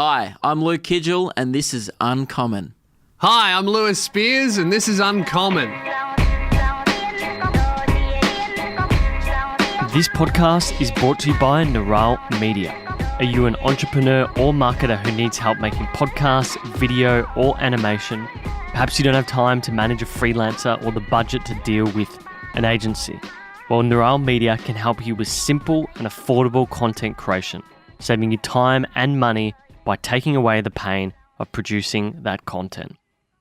Hi, I'm Luke Kidgell and this is Uncommon. Hi, I'm Lewis Spears and this is Uncommon. This podcast is brought to you by Neuralle Media. Are you an entrepreneur or marketer who needs help making podcasts, video, or animation? Perhaps you don't have time to manage a freelancer or the budget to deal with an agency. Well, Neuralle Media can help you with simple and affordable content creation, saving you time and money by taking away the pain of producing that content.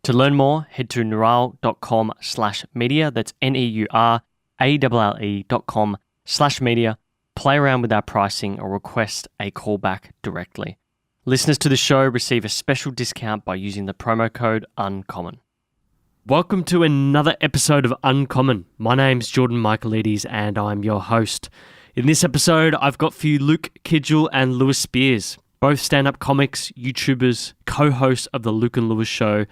To learn more, head to neuralle.com/media. That's neuralle.com/media. Play around with our pricing or request a callback directly. Listeners to the show receive a special discount by using the promo code UNCOMMON. Welcome to another episode of Uncommon. My name's Jordan Michaelides and I'm your host. In this episode, I've got for you Luke Kidgell and Lewis Spears, both stand-up comics, YouTubers, co-hosts of the Luke and Lewis Show,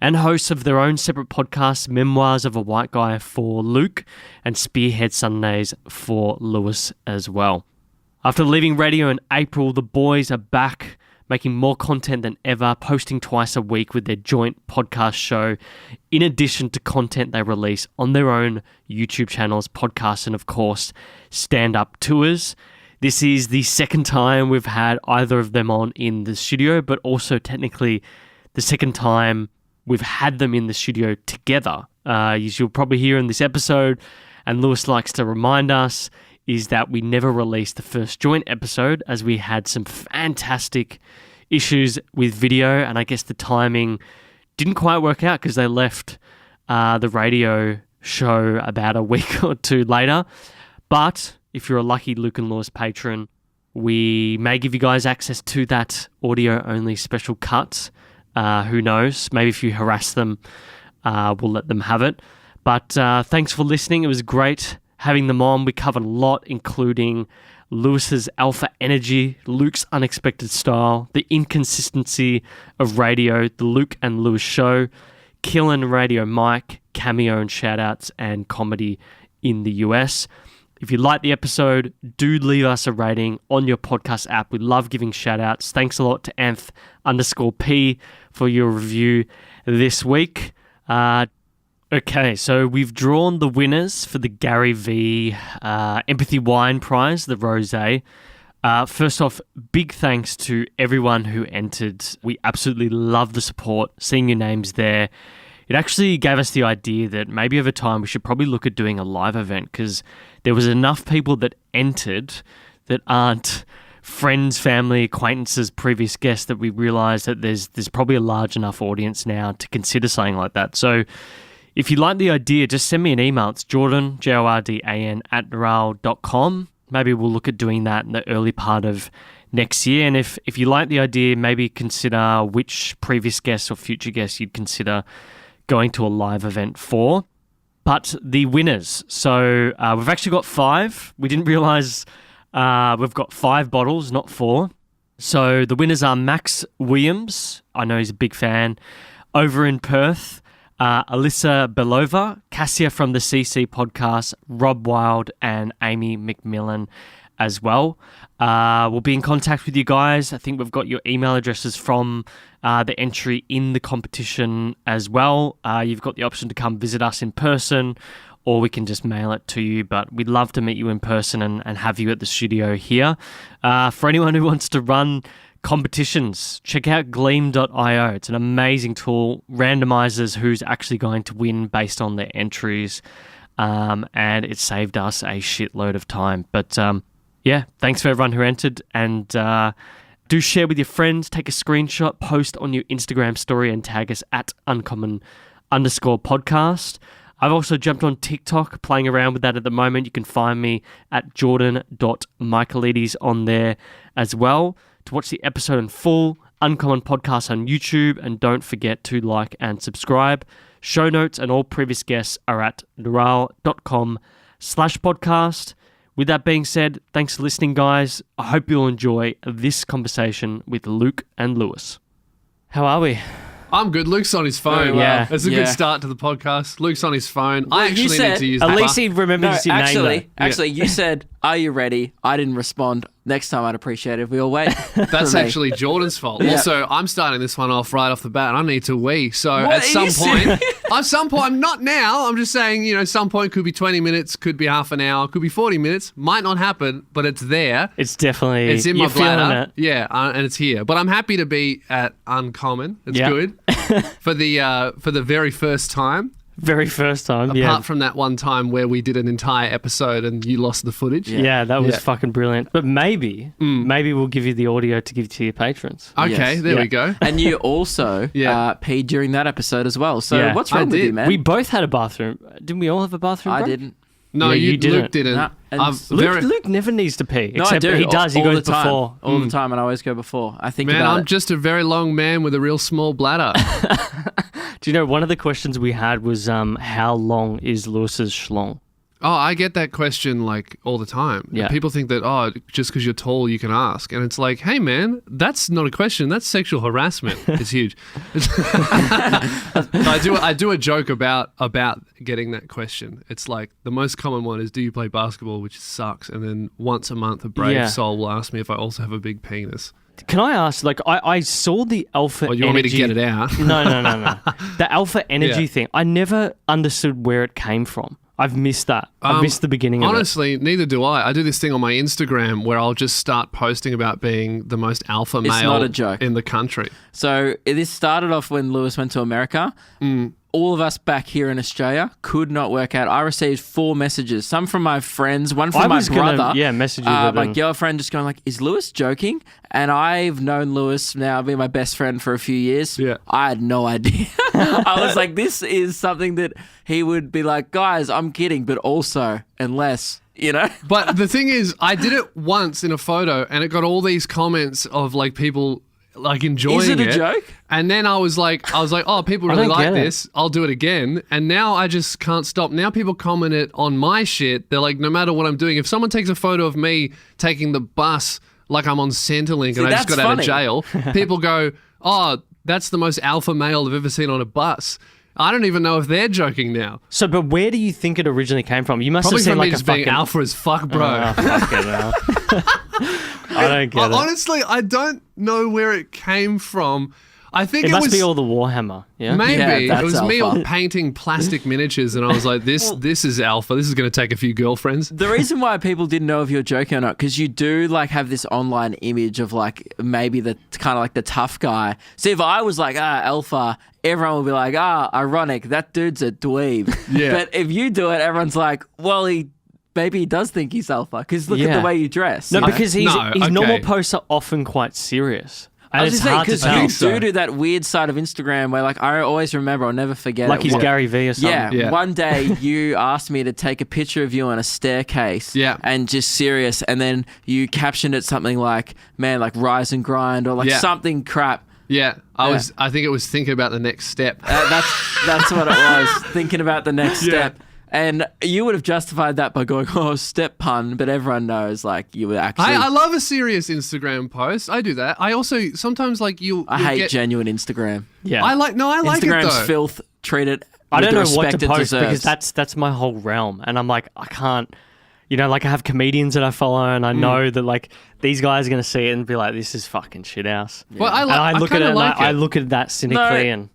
and hosts of their own separate podcasts, Memoirs of a White Guy for Luke, and Spearhead Sundays for Lewis as well. After leaving radio in April, the boys are back, making more content than ever, posting twice a week with their joint podcast show, in addition to content they release on their own YouTube channels, podcasts, and of course, stand-up tours. This is the second time we've had either of them on in the studio, but also technically the second time we've had them in the studio together. As you'll probably hear in this episode, and Lewis likes to remind us, is that we never released the first joint episode as we had some fantastic issues with video, and I guess the timing didn't quite work out because they left the radio show about a week or two later. But if you're a lucky Luke and Lewis patron, we may give you guys access to that audio-only special cut. Who knows? Maybe if you harass them, we'll let them have it. But thanks for listening. It was great having them on. We covered a lot, including Lewis's alpha energy, Luke's unexpected style, the inconsistency of radio, the Luke and Lewis Show, Killin' Radio Mike, Cameo and shoutouts, and comedy in the US. If you like the episode, do leave us a rating on your podcast app. We love giving shout-outs. Thanks a lot to Anth_P for your review this week. Okay, so we've drawn the winners for the Gary V Empathy Wine Prize, the Rosé. First off, big thanks to everyone who entered. We absolutely love the support, seeing your names there. It actually gave us the idea that maybe over time we should probably look at doing a live event, because there was enough people that entered that aren't friends, family, acquaintances, previous guests, that we realised that there's probably a large enough audience now to consider something like that. So if you like the idea, just send me an email. It's Jordan, Jordan, @neuralle.com. Maybe we'll look at doing that in the early part of next year. And if you like the idea, maybe consider which previous guests or future guests you'd consider going to a live event for. But the winners, so we've actually got 5. We didn't realise we've got 5 bottles, not 4. So the winners are Max Williams, I know he's a big fan, over in Perth, Alyssa Belova, Cassia from the CC podcast, Rob Wild, and Amy McMillan as well. We'll be in contact with you guys. I think we've got your email addresses from the entry in the competition as well. You've got the option to come visit us in person, or we can just mail it to you, but we'd love to meet you in person and have you at the studio here. For anyone who wants to run competitions, check out gleam.io. It's an amazing tool, randomizes who's actually going to win based on their entries, and it saved us a shitload of time. But yeah, thanks for everyone who entered, and do share with your friends, take a screenshot, post on your Instagram story and tag us at @uncommon_podcast. I've also jumped on TikTok, playing around with that at the moment. You can find me at jordan.michaelides on there as well. To watch the episode in full, Uncommon Podcast on YouTube, and don't forget to like and subscribe. Show notes and all previous guests are at neuralle.com/podcast. With that being said, thanks for listening, guys. I hope you'll enjoy this conversation with Luke and Lewis. How are we? I'm good. Luke's on his phone. Yeah. That's a good start to the podcast. Luke's on his phone. Well, I actually need to use At the least he remembers your name. Actually, you said, "Are you ready?" I didn't respond. Next time I'd appreciate it if we all wait. That's for me. actually Jordan's fault. Also, I'm starting this one off right off the bat. I need to wee. So What? at Are some you point, not now. I'm just saying, some point could be 20 minutes, could be half an hour, could be 40 minutes. Might not happen, but it's there. It's definitely. It's in my you're feeling bladder. it. Yeah, and it's here. But I'm happy to be at Uncommon. It's Yeah. good for the very first time. Very first time. Apart from that one time where we did an entire episode and you lost the footage. Yeah, that was Yeah. fucking brilliant. But maybe we'll give you the audio to give to your patrons. Okay, Yes. there Yeah. we go. And you also Yeah. peed during that episode as well. So Yeah. what's I wrong with did. you, man? We both had a bathroom. Didn't we all have a bathroom? I break? didn't. No, Yeah, you Luke didn't. didn't. No, and I've Luke never needs to pee. No, I Except do. he does. He all goes the time. before. All the time, and I always go before. I think Man, about I'm it. just a very long man with a real small bladder. Do you know one of the questions we had was how long is Lewis's schlong? Oh, I get that question like all the time. Yeah. People think that, just because you're tall, you can ask. And it's like, hey, man, that's not a question. That's sexual harassment. It's huge. I do a joke about getting that question. It's like the most common one is, do you play basketball, which sucks. And then once a month, a brave Yeah. soul will ask me if I also have a big penis. Can I ask, like, I saw the alpha Or you want me to energy- get it out? No. The alpha energy Yeah. thing. I never understood where it came from. I've missed that. I've missed the beginning of it. Honestly, neither do I. I do this thing on my Instagram where I'll just start posting about being the most alpha male not a joke. in the country. So this started off when Lewis went to America. All of us back here in Australia could not work out. I received 4 messages, some from my friends, one from my brother. Message you. My girlfriend just going like, is Lewis joking? And I've known Lewis now, been my best friend for a few years. Yeah. I had no idea. I was like, this is something that he would be like, guys, I'm kidding, but also, unless, But the thing is, I did it once in a photo and it got all these comments of like people like enjoying Is it a joke? And then I was like, oh, people really don't like get it. this. I'll do it again. And now I just can't stop. Now people comment it on my shit. They're like, no matter what I'm doing, if someone takes a photo of me taking the bus like I'm on Centrelink and I just that's got out of funny. jail, people go, oh, that's the most alpha male I've ever seen on a bus. I don't even know if they're joking now. So, but where do you think it originally came from? You must Probably have seen from like me a just being fucking alpha as fuck, bro. fucking hell. I don't get it. Honestly, I don't know where it came from. I think It it must was be all the Warhammer. Yeah. maybe Yeah, it was that's me alpha. painting plastic miniatures, and I was like, "This is alpha. This is going to take a few girlfriends." The reason why people didn't know if you're joking or not, because you do like have this online image of like maybe the kind of like the tough guy. So if I was like, alpha, everyone would be like, ironic, that dude's a dweeb. Yeah. But if you do it, everyone's like, well, maybe he does think he's alpha, because look at Yeah. the way you dress. No, you know? because his okay. normal posts are often quite serious. And I was it's just saying, hard to because tell. you so. do that weird side of Instagram where like I always remember, I'll never forget Like it. he's One- Gary Vee or something. Yeah, Yeah. one day you asked me to take a picture of you on a staircase. Yeah. And just serious. And then you captioned it something like, man, like rise and grind or like Yeah. something crap. Yeah, I think it was thinking about the next step. That's what it was. Thinking about the next Yeah. step. And you would have justified that by going, oh, step pun. But everyone knows like you were actually. I love a serious Instagram post. I do that. I also sometimes like you'll hate get, genuine Instagram. Yeah. I like it Instagram's though. filth. Treat it. I with don't the know what respect to it post because deserves. that's my whole realm. And I'm like, I can't, like I have comedians that I follow and I know that like these guys are going to see it and be like, this is fucking shit house. Well, And I look at it kinda and like I look at that cynically and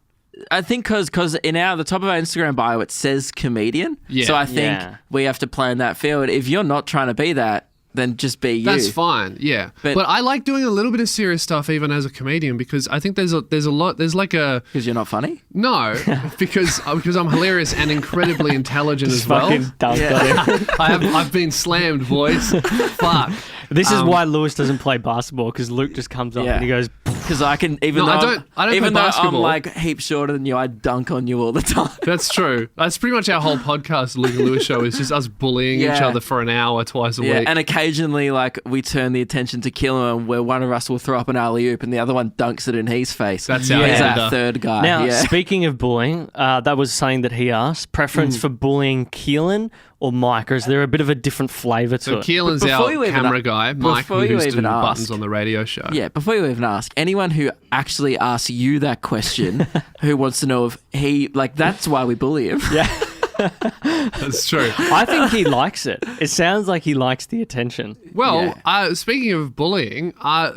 I think because in the top of our Instagram bio it says comedian. Yeah. So I think Yeah. we have to play in that field. If you're not trying to be that, then just be you. That's fine, yeah. But- But I like doing a little bit of serious stuff even as a comedian because I think there's a lot. There's like a Because you're not funny. no because I'm hilarious and incredibly intelligent as well. fucking dunk Yeah. on him. I've been slammed, boys. Fuck. This is why Lewis doesn't play basketball because Luke just comes up Yeah. and he goes, Because I can, even No, though I don't even play though basketball. I'm like heaps shorter than you, I dunk on you all the time. That's true. That's pretty much our whole podcast, Luke and Lewis show, is just us bullying each Yeah. other for an hour twice a Yeah, week. and occasionally, like, we turn the attention to Killam, where one of us will throw up an alley-oop and the other one dunks it in his face. That's our He's ender. our third guy. Now, yeah. speaking of bullying, that was something that he asked. Preference for bullying Keelan or Mike, or is there a bit of a different flavour to so it? Keelan's Before our you even camera a- guy, Mike, before you who's even doing ask- buttons on the radio show. Yeah, before you even ask, anyone who actually asks you that question, who wants to know if he, like, that's why we bully him. Yeah. That's true. I think he likes it. It sounds like he likes the attention. Well, speaking of bullying,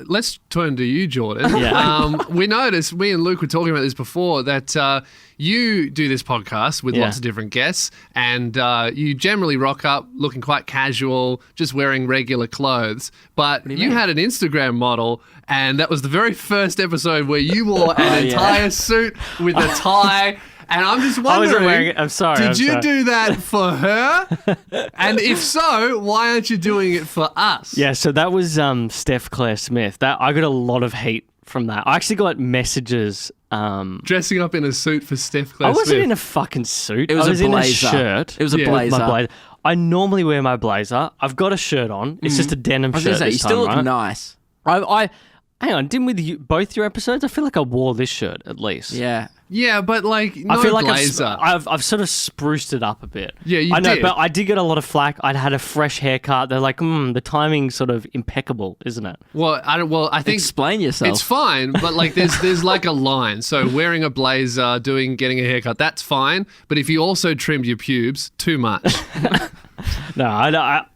let's turn to you, Jordan. Yeah. We noticed, me and Luke were talking about this before, that you do this podcast with lots of different guests, and you generally rock up looking quite casual, just wearing regular clothes. But you had an Instagram model, and that was the very first episode where you wore an entire suit with a tie. And I'm just wondering, I'm sorry. Did you do that for her? And if so, why aren't you doing it for us? Yeah, so that was Steph Claire Smith. I got a lot of hate from that. I actually got messages. Dressing up in a suit for Steph Claire I wasn't Smith. in a fucking suit. It was I was a in blazer. a shirt. It was a with blazer. my blazer. I normally wear my blazer. I've got a shirt on. It's just a denim I was shirt going to say, this you still time, look right? nice. I hang on. Didn't with you both your episodes? I feel like I wore this shirt at least. Yeah. Yeah, but like, no I feel like blazer. I've sort of spruced it up a bit. Yeah, you I know, did. but I did get a lot of flack. I'd had a fresh haircut. They're like, the timing's sort of impeccable, isn't it? Well, I think Explain yourself. it's fine, but like there's like a line. So wearing a blazer, getting a haircut, that's fine. But if you also trimmed your pubes, too much. No, I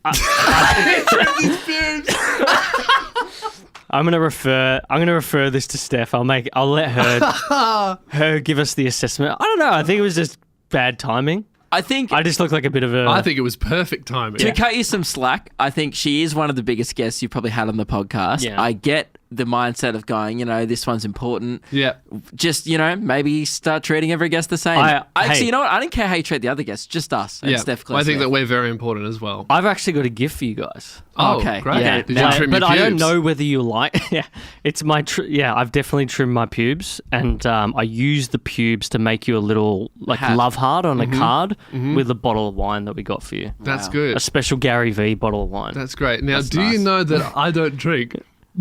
I'm gonna refer this to Steph. I'll let her give us the assessment. I don't know. I think it was just bad timing. I think I just look like a bit of a. I think it was perfect timing. to cut you some slack, I think she is one of the biggest guests you've probably had on the podcast. Yeah. I get the mindset of going, this one's important. Yeah. Just, maybe start treating every guest the same. Actually, you know what? I didn't care how you treat the other guests, just us and Yeah. Steph Well, I think Smith. that we're very important as well. I've actually got a gift for you guys. Oh, okay. great. Yeah, Did you trim but your I don't pubes? know whether you like. Yeah, it's my. I've definitely trimmed my pubes, and I use the pubes to make you a little Hat. love heart on a card with a bottle of wine that we got for you. That's Wow. good. A special Gary V bottle of wine. That's great. Now, That's do you nice. know that I don't drink?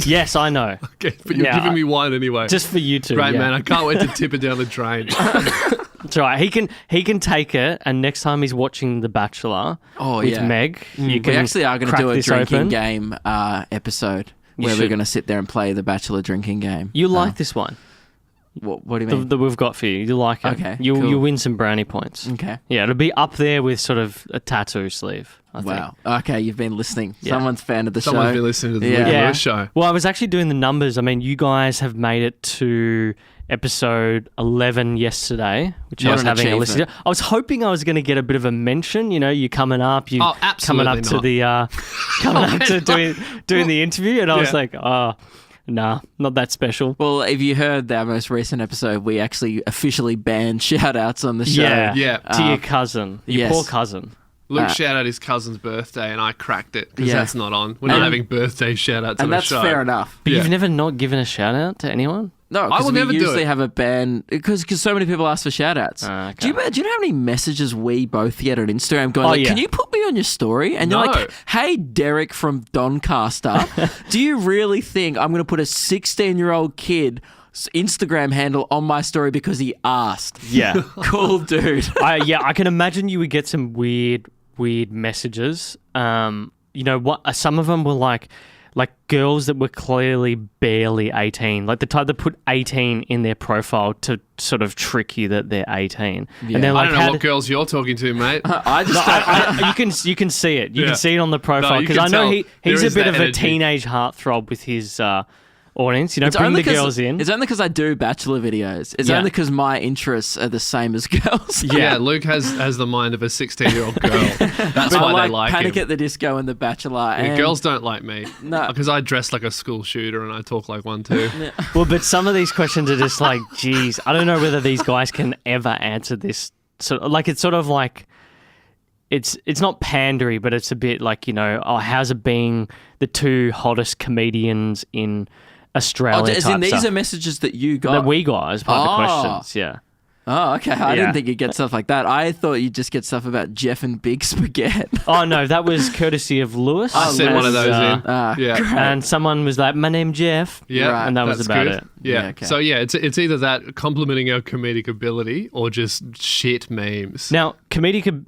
Yes, I know. Okay, but you're Yeah, giving me wine anyway. Just for you two. Great, yeah. man. I can't wait to tip it down the drain. That's right. He can take it, and next time he's watching The Bachelor with yeah. Meg, you can We actually are going to crack do a this drinking open. game episode You where we're should. going to sit there and play the Bachelor drinking game. You like this one What do you mean? that we've got for you? You like it? Okay, You cool. you win some brownie points. Okay. Yeah, it'll be up there with sort of a tattoo sleeve. I think. Wow. Okay, you've been listening. Yeah. Someone's fan of the Someone's show. been listening to the Yeah. Luke Yeah. Lewis show. Well, I was actually doing the numbers. I mean, you guys have made it to episode 11 yesterday, which I What was an having a listen to. achievement. I was hoping I was going to get a bit of a mention. You coming up, you Oh, coming up absolutely to not. the coming up to doing the interview, and I was Yeah. like, oh, nah, not that special. Well, if you heard our most recent episode, we actually officially banned shout-outs on the show. Yeah, Yeah. to your cousin, your yes. poor cousin. Luke shout out his cousin's birthday, and I cracked it because Yeah. that's not on. We're not having birthday shout outs on And the that's show. fair enough. But Yeah. you've never not given a shout out to anyone? No, I because will we never do usually it. have a ban because so many people ask for shout-outs. Okay. Do you know how many messages we both get on Instagram going, like, yeah. can you put me on your story? And you're No. like, hey, Derek from Doncaster, do you really think I'm going to put a 16-year-old kid's Instagram handle on my story because he asked? Yeah. Cool, dude. I can imagine you would get some weird messages. What? Some of them were like girls that were clearly barely 18, like the type that put 18 in their profile to sort of trick you that they're 18. Yeah. And they're I like, don't know what girls you're talking to, mate. I just you can see it. You Yeah. can see it on the profile No, you because can I know tell. he's There a is bit that of a energy. teenage heartthrob with his audience. Bring only the girls in. It's only because I do Bachelor videos. It's Yeah. only because my interests are the same as girls. Yeah, Luke has the mind of a 16-year-old girl. That's I why like they like Panic him. at the Disco and The Bachelor. Yeah, And girls don't like me. No. Because I dress like a school shooter and I talk like one too. Well, but some of these questions are just like, geez, I don't know whether these guys can ever answer this. So, it's sort of like, it's not pandery, but it's a bit like, how's it being the two hottest comedians in Australia? as in type these stuff. are messages that you got. That we got as part of the Oh. questions, yeah. Oh, okay. I Yeah. didn't think you'd get stuff like that. I thought you'd just get stuff about Jeff and Big Spaghetti. Oh, no, that was courtesy of Lewis. I sent one of those in. Yeah. And someone was like, my name's Jeff. Yeah, Right. And that was that's about good. it. Yeah. Yeah, okay. So it's either that complimenting our comedic ability or just shit memes. Now,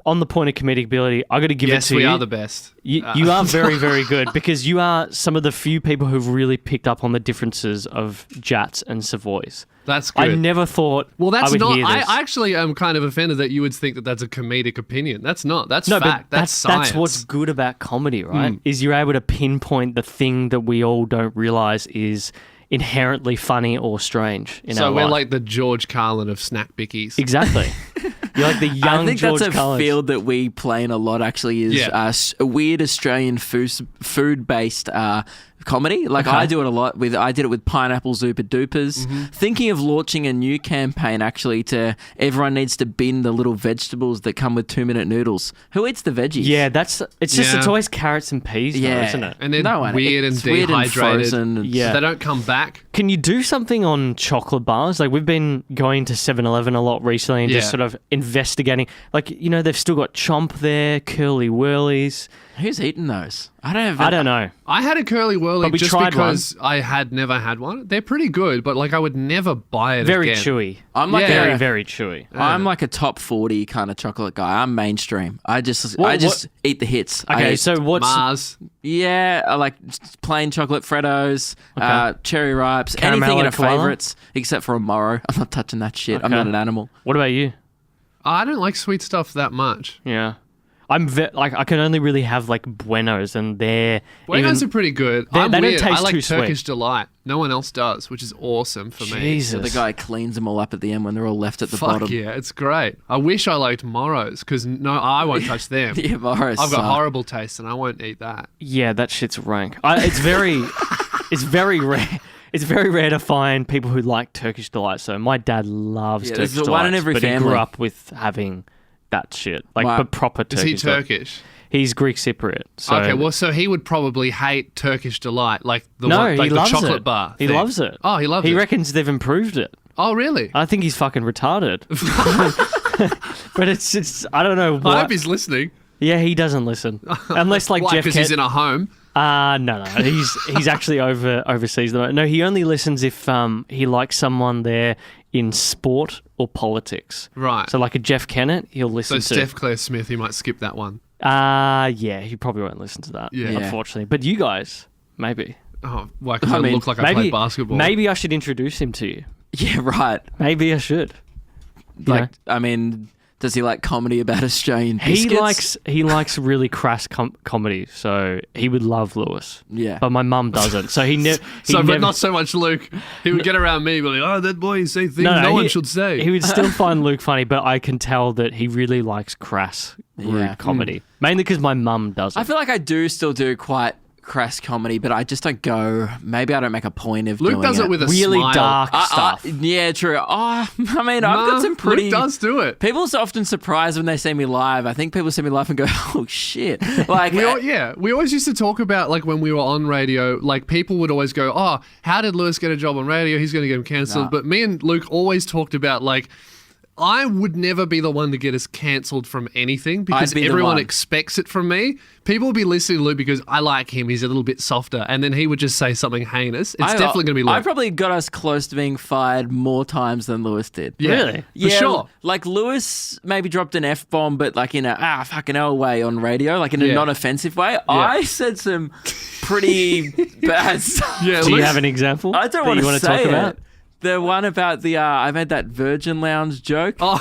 on the point of comedic ability, I got to give Yes, it to you. we are the best. You are very, very good because you are some of the few people who've really picked up on the differences of Jats and Savoys. That's good. I never thought. Well, that's I would not. Hear this. I actually am kind of offended that you would think that that's a comedic opinion. That's not. That's No, fact. but That's science. that's what's good about comedy, right? Is you're able to pinpoint the thing that we all don't realize is inherently funny or strange in our So we're life. like the George Carlin of snack bickies. Exactly. You're like the young I think George that's a Carlin. field that we play in a lot. Actually, is Yeah. a weird Australian food-based comedy. Like I do it a lot with. I did it with Pineapple Zooper Doopers. Thinking of launching a new campaign actually to everyone needs to bin the little vegetables that come with 2-minute noodles. Who eats the veggies? Yeah, it's Yeah. always carrots and peas, though, Yeah. isn't it? And they're No one- weird and it's weird and dehydrated. frozen and- Yeah. They don't come back. Can you do something on chocolate bars? Like, we've been going to 7-Eleven a lot recently and just Yeah. sort of investigating. Like, they've still got Chomp there, Curly Whirlies. Who's eating those? I don't know. I had a Curly Whirly But we just tried because I had never had one. They're pretty good, but like I would never buy it Very again. chewy. I'm like Yeah. Very, very chewy. I'm like a top 40 kind of chocolate guy. I'm mainstream. I just What- eat the hits. I Okay, eat- so what's... Mars. yeah, I like plain chocolate Freddos, cherry ripes, Caramel anything in and a koala? favourites except for a Moro. I'm not touching that shit. I'm Okay. not an animal. What about you? I don't like sweet stuff that much. Yeah. I can only really have like Buenos, and they're Buenos even- are pretty good. They I'm don't weird. taste I like too sweet. Turkish Delight. No one else does, which is awesome for me. Jesus. So the guy cleans them all up at the end when they're all left at the Fuck bottom. yeah, it's great. I wish I liked Moros because no, I won't touch them. Yeah, Moros I've got suck. horrible taste and I won't eat that. Yeah, that shit's rank. It's very rare. It's very rare to find people who like Turkish Delight. So my dad loves Yeah, Turkish there's Delight, one in every but he family. grew up with having that shit, like Wow. but proper Is Turkish. he Delight. Turkish? He's Greek Cypriot. So Okay, well, so he would probably hate Turkish Delight, like the no, one, like he the loves chocolate it. bar. He thing. loves it. Oh, he loves He it. reckons they've improved it. Oh, really? I think he's fucking retarded. But it's I don't know I what. hope he's listening. Yeah, he doesn't listen unless like Why? Jeff. Because he's in a home. No. He's actually overseas. No, he only listens if he likes someone there in sport or politics. Right. So like a Jeff Kennett, he'll So listen to. Steph Claire Smith, he might skip that one. Yeah, he probably won't listen to that. Yeah. Unfortunately, but you guys, maybe. Oh, why? Because I, mean, look like I play basketball. Maybe I should introduce him to you. Yeah, right. Maybe I should. You Like, know? I mean, does he like comedy about Australian biscuits? He likes really crass comedy, so he would love Lewis. Yeah. But my mum doesn't, so he never. But not so much Luke. He would get around me, be like, "Oh, that boy say things no one should say." He would still find Luke funny, but I can tell that he really likes crass, rude Yeah. comedy. Mainly because my mum doesn't. I feel like I do still do quite crass comedy, but I just don't go. Maybe I don't make a point of Luke doing does it with a really smile. dark stuff. Yeah, true. I mean, I've got some pretty. Luke does do it. People are often surprised when they see me live. I think people see me live and go, "Oh shit!" Like, We always used to talk about, like, when we were on radio, like, people would always go, "Oh, how did Lewis get a job on radio? He's going to get him cancelled." Nah. But me and Luke always talked about, like, I would never be the one to get us cancelled from anything because I'd be the everyone one. expects it from me. People would be listening to Luke because I like him. He's a little bit softer. And then he would just say something heinous. It's definitely going to be Luke. I probably got us close to being fired more times than Lewis did. Yeah, Really? For sure. Like Lewis maybe dropped an F-bomb, but like in a fucking hell way on radio, like in a Yeah. non-offensive way. I said some pretty bad stuff. Yeah, Do you Luke- have an example? I don't that want you to wanna say talk it. about? The one about the I made that Virgin Lounge joke. Oh,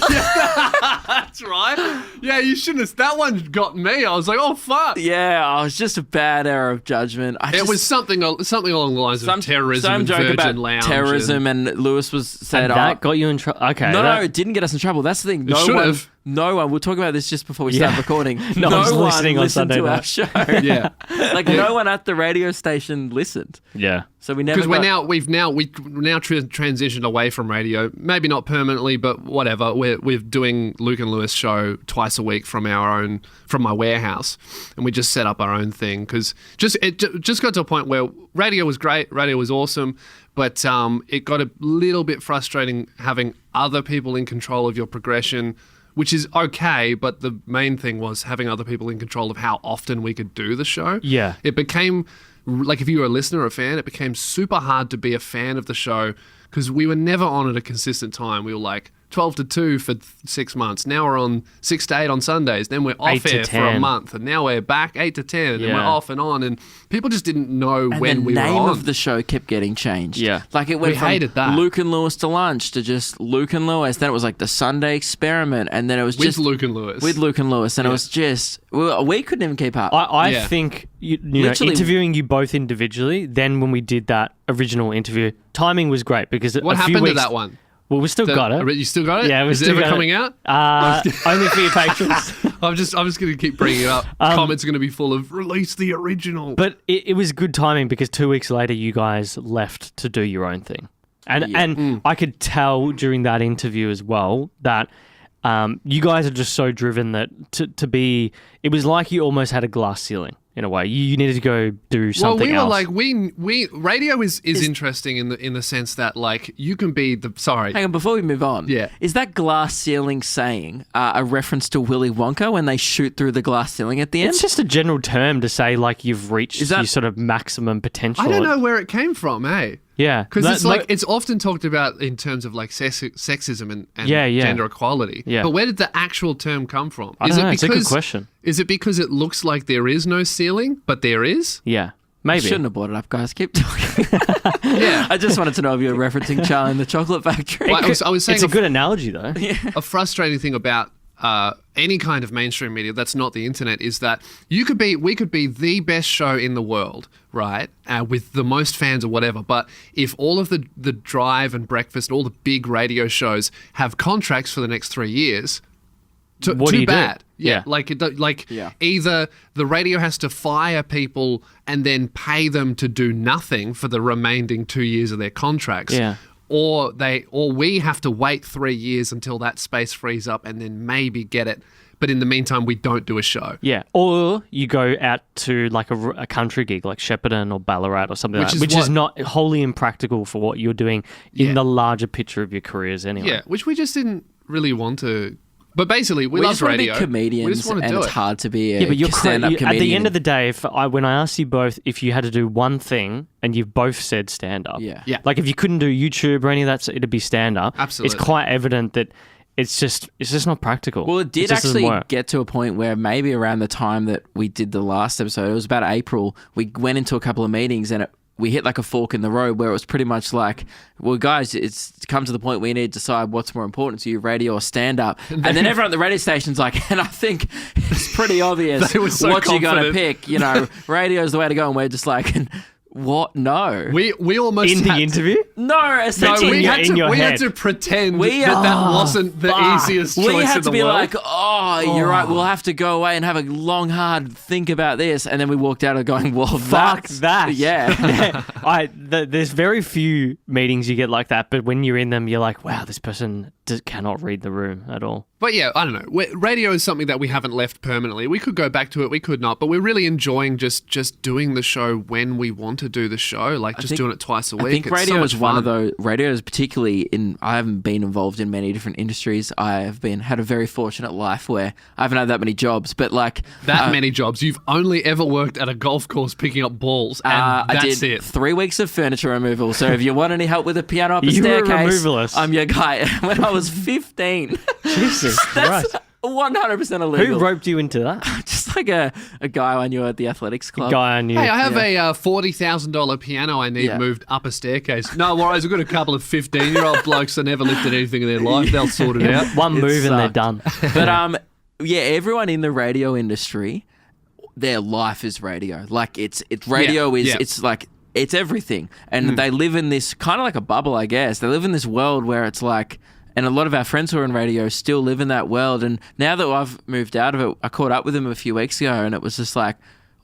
yeah, that's right. Yeah, you shouldn't have. That one got me. I was like, oh, fuck. Yeah, I was just a bad error of judgment. It was something along the lines of terrorism some and joke Virgin about Lounge. terrorism, and Lewis said, That got you in trouble. Okay. No, it didn't get us in trouble. That's the thing. No one. We'll talk about this just before we start Yeah. recording. No one's one listening on listened Sunday to our night. show. Yeah. Like no one at the radio station listened. Yeah. So we never. Because we've now transitioned away from radio. Maybe not permanently, but whatever. We're doing Luke and Lewis show twice a week from my warehouse, and we just set up our own thing because it just got to a point where radio was great, radio was awesome, but it got a little bit frustrating having other people in control of your progression. Which is okay, but the main thing was having other people in control of how often we could do the show. Yeah. It became, like, if you were a listener or a fan, it became super hard to be a fan of the show because we were never on at a consistent time. We were like 12 to 2 for 6 months. Now we're on 6 to 8 on Sundays. Then we're 8 off to air for 10. a month. And now we're back 8 to 10. And Yeah. we're off and on. And people just didn't know And when the we were name on. of the show kept getting changed. Yeah. Like it went We from hated that. Luke and Lewis to lunch to just Luke and Lewis. Then it was like the Sunday experiment. And then it was with just Luke and Lewis. with Luke and Lewis. And it Yeah. was just, we couldn't even keep up. I Yeah. think you know, Literally- interviewing you both individually. Then when we did that original interview, timing was great because What a few happened weeks, to that one? Well, we still got it. You still got it? Yeah, we Is it still ever got it. coming out? Only for your patrons. I'm just going to keep bringing it up. Comments are going to be full of release the original. But it was good timing because 2 weeks later, you guys left to do your own thing. And I could tell during that interview as well that you guys are just so driven that to be, it was like you almost had a glass ceiling in a way. You needed to go do something well, else. we were like, we radio is interesting in the sense that like you can be the, sorry. Hang on, before we move on. Yeah. Is that glass ceiling saying a reference to Willy Wonka when they shoot through the glass ceiling at the end? It's just a general term to say like you've reached Is that- your sort of maximum potential. I don't know where it came from, hey? Yeah. Because No- it's no- like it's often talked about in terms of like sexism and Yeah, yeah. gender equality. Yeah. But where did the actual term come from? I don't know. It's a good question. Is it because it looks like there is no ceiling, but there is? Yeah. Maybe. Shouldn't have brought it up, guys. Keep talking. Yeah. I just wanted to know if you were referencing Charlie and the Chocolate Factory. Well, I was saying It's a good analogy though. a frustrating thing about any kind of mainstream media that's not the internet is that we could be the best show in the world, right? With the most fans or whatever. But if all of the Drive and Breakfast, all the big radio shows have contracts for the next 3 years, What do too you do? bad. Yeah. Yeah. Either the radio has to fire people and then pay them to do nothing for the remaining 2 years of their contracts. Yeah. Or we have to wait 3 years until that space frees up and then maybe get it. But in the meantime, we don't do a show. Yeah, or you go out to like a country gig like Shepparton or Ballarat or something like that, which is not wholly impractical for what you're doing in Yeah. the larger picture of your careers anyway. Yeah, which we just didn't really want to. But basically, we love just want radio. to be comedians, we just want to and do it's it. hard to be a Yeah, but you're stand-up comedian. at the end of the day, when I asked you both if you had to do one thing and you've both said stand-up, Yeah. Yeah. like if you couldn't do YouTube or any of that, so it'd be stand-up. Absolutely. It's quite evident that it's just not practical. Well, it did just doesn't actually work. get to a point where maybe around the time that we did the last episode, it was about April, we went into a couple of meetings and we hit like a fork in the road where it was pretty much like, well, guys, it's come to the point we need to decide what's more important to you, radio or stand-up. And then everyone at the radio station's like, and I think it's pretty obvious They were so what you're going to confident. pick. You know, radio's the way to go. And we're just like, what? No. We almost in the had- interview? No, No, essentially. we had in your had head. to pretend We- that wasn't the easiest choice We had in to the be world. like, oh, you're right. We'll have to go away and have a long, hard think about this. And then we walked out of going, well, Fuck that's- that. Yeah. There's very few meetings you get like that, but when you're in them, you're like, wow, this person cannot read the room at all. But yeah, I don't know. Radio is something that we haven't left permanently. We could go back to it, we could not. But we're really enjoying just doing the show when we want to do the show, like just think- doing it twice a week. I think It's radio so is much one fun. of those. Radio is particularly in. I haven't been involved in many different industries. I have had a very fortunate life where I haven't had that many jobs. But like That many jobs. You've only ever worked at a golf course picking up balls, and I that's did it. 3 weeks of furniture removal. So if you want any help with a piano up a You were a staircase, removalist. I'm your guy. When I was 15, Jesus that's Christ. 100% illegal. Who roped you into that? Just like a guy I knew at the athletics club. Guy I knew. Hey, I have a $40,000 piano I need Yeah. moved up a staircase. No worries, I've got a couple of 15-year-old blokes that never lifted anything in their life. They'll sort it out. One move and they're sucked. done. But yeah, everyone in the radio industry, their life is radio. Like it's radio Yeah, is yeah. it's like it's everything, and they live in this kind of like a bubble, I guess. They live in this world where it's like. And a lot of our friends who are in radio still live in that world. And now that I've moved out of it, I caught up with them a few weeks ago and it was just like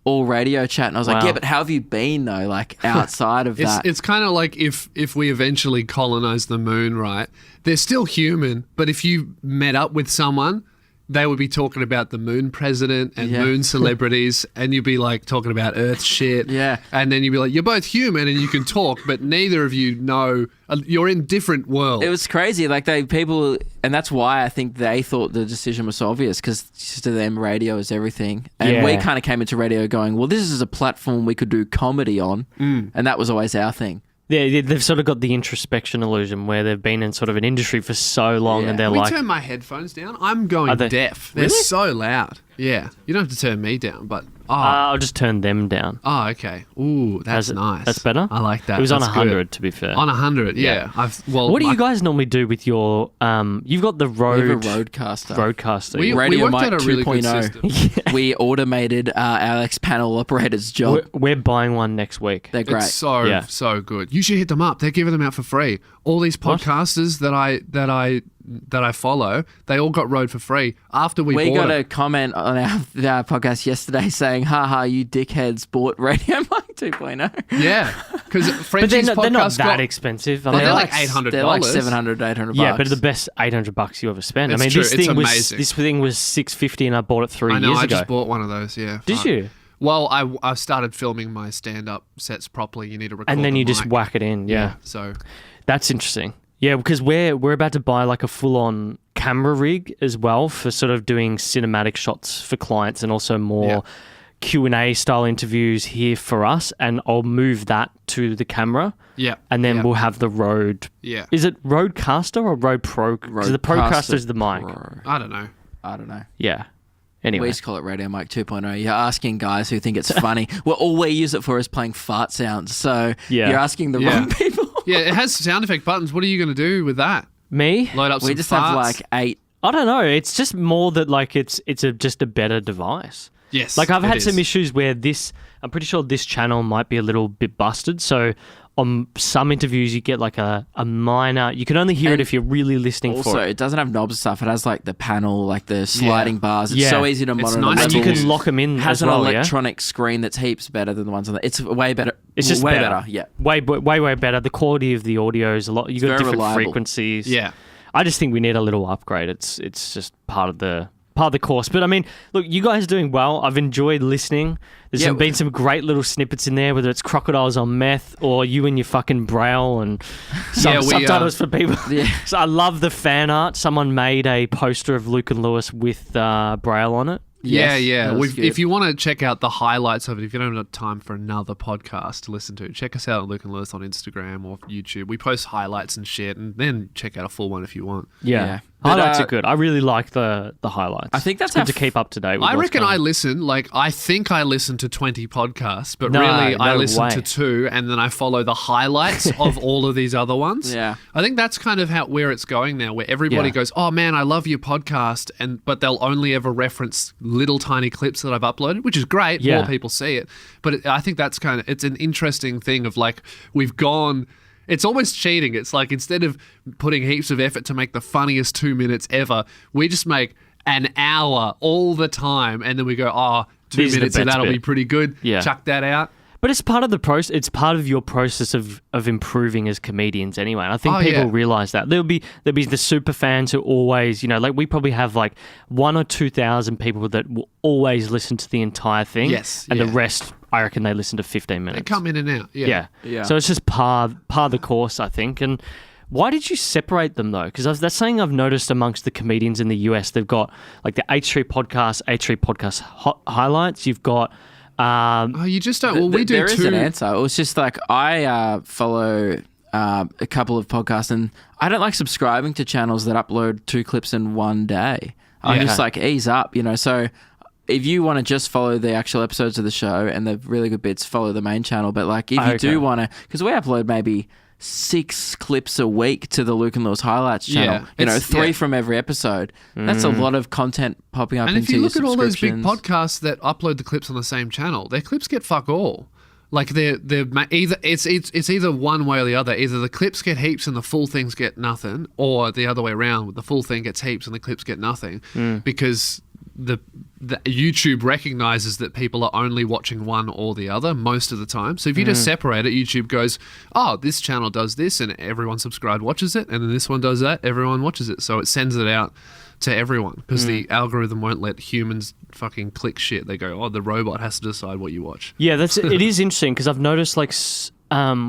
all radio chat. And I was like, Wow. yeah, but how have you been though? Like outside of that. It's kind of like if we eventually colonize the moon, right? They're still human, but if you met up with someone, they would be talking about the moon president and Yeah. moon celebrities, and you'd be like talking about Earth shit. Yeah. And then you'd be like, you're both human and you can talk, but neither of you know. You're in different worlds. It was crazy. Like people, and that's why I think they thought the decision was so obvious because to them, radio is everything. And we Yeah. kind of came into radio going, well, this is a platform we could do comedy on. And that was always our thing. they've sort of got the introspection illusion where they've been in sort of an industry for so long, and they're Can we like, turn my headphones down? I'm going deaf. They're Really? so loud. Yeah. You don't have to turn me down, but... I'll just turn them down. Oh, okay. Ooh, that's nice. That's better? I like that. It was on That's 100, good. to be fair. On 100, yeah. What do you guys normally do with your... you've got the We have a Roadcaster. Roadcaster. We Radio worked out Mic a really good 2.0. system. We automated our ex-panel operator's job. We're buying one next week. They're great. It's so good. You should hit them up. They're giving them out for free. All these podcasters that I follow, they all got Rode for free after we bought got it. a comment on our podcast yesterday saying, haha, you dickheads bought Radio Mic 2.0. Yeah, because But Frenchie's they're not podcast that got... expensive. I Well, mean, they're like $800. They're like $700, $800. yeah, but the best $800 you ever spent. It's I mean, true. this It's thing was amazing. $650, and I bought it 3 I know, years I ago. just bought one of those, yeah. Did Fuck. you? Well, I started filming my stand-up sets properly. You need to record And then the you just mic. whack it in. Yeah, So, that's interesting. Yeah, because we're about to buy like a full-on camera rig as well for sort of doing cinematic shots for clients and also more Q&A style interviews here for us. And I'll move that to the camera. yeah. And then yeah. we'll have the Rode. Yeah. Is it Rodecaster or Rode Pro? Because the Procaster is the mic. Pro. I don't know. I don't know. Yeah. We Anyway. used to call it Radio Mic 2.0. You're asking guys who think it's funny. Well, all we use it for is playing fart sounds. So Yeah. you're asking the Yeah. wrong people. Yeah, it has sound effect buttons. What are you going to do with that? Me? Load up some We just farts? have like 8. I don't know. It's just more that like it's just a better device. Yes. Like I've it had is. some issues where I'm pretty sure this channel might be a little bit busted. So on some interviews you get like a minor, you can only hear it And if you're really listening Also, for it. it doesn't have knobs and stuff. It has like the panel, like the sliding bars. It's Yeah. so easy to monitor. nice And the you levels. can lock them in It has as an well, yeah? electronic screen that's heaps better than the ones on the... It's way better. It's just way better. Yeah. Way better. The quality of the audio is a lot. You got very different reliable. frequencies. Yeah. I just think we need a little upgrade. It's just part of the course. But I mean, look, you guys are doing well. I've enjoyed listening. There's been some great little snippets in there, whether it's crocodiles on meth or you and your fucking braille and subtitles for people. Yeah. So I love the fan art. Someone made a poster of Luke and Lewis with braille on it. Yeah, Yes, yeah. that was good. If you want to check out the highlights of it, if you don't have time for another podcast to listen to, check us out at Luke and Lewis on Instagram or YouTube. We post highlights and shit, and then check out a full one if you want. Yeah. Highlights But, are good. I really like the highlights. I think that's it's good how to keep up to date with I what's reckon going I on. listen, like, I think I listen to 20 podcasts, but No, really I no listen way. to 2, and then I follow the highlights of all of these other ones. Yeah. I think that's kind of where it's going now, where everybody Yeah. goes, oh man, I love your podcast, but they'll only ever reference little tiny clips that I've uploaded, which is great. Yeah. More people see it. But I think that's it's an interesting thing of like, we've gone... It's almost cheating. It's like instead of putting heaps of effort to make the funniest 2 minutes ever, we just make an hour all the time, and then we go, oh, 2 These are the minutes of best that'll bit. be pretty good. Yeah. Chuck that out. But it's part of the process. It's part of your process of improving as comedians anyway. And I think Oh, people yeah. realize that there'll be the super fans who always, like we probably have like 1,000 or 2,000 people that will always listen to the entire thing. Yes, and yeah. the rest, I reckon they listen to 15 minutes. They come in and out. Yeah. Yeah. So it's just part of the course, I think. And why did you separate them though? Because that's something I've noticed amongst the comedians in the US. They've got like the H3 podcast highlights. You've got. Oh, you just don't. Well, we do There is too. an answer. It was just like I follow a couple of podcasts, and I don't like subscribing to channels that upload 2 clips in one day. I'm Yeah. just like, ease up, So if you want to just follow the actual episodes of the show and the really good bits, follow the main channel. But like, if you do want to, because we upload maybe 6 clips a week to the Luke and Lewis highlights channel. Yeah, 3 from every episode. That's a lot of content popping up And into if you your look at all those big subscriptions. podcasts that upload the clips on the same channel, their clips get fuck all. Like they're either it's either one way or the other. Either the clips get heaps and the full things get nothing, or the other way around. The full thing gets heaps and the clips get nothing, because the YouTube recognizes that people are only watching one or the other most of the time. So if you just separate it, YouTube goes, oh, this channel does this and everyone subscribed watches it, and then this one does that, everyone watches it. So it sends it out to everyone, because the algorithm won't let humans fucking click shit. They go, oh, the robot has to decide what you watch. Yeah, it is interesting because I've noticed like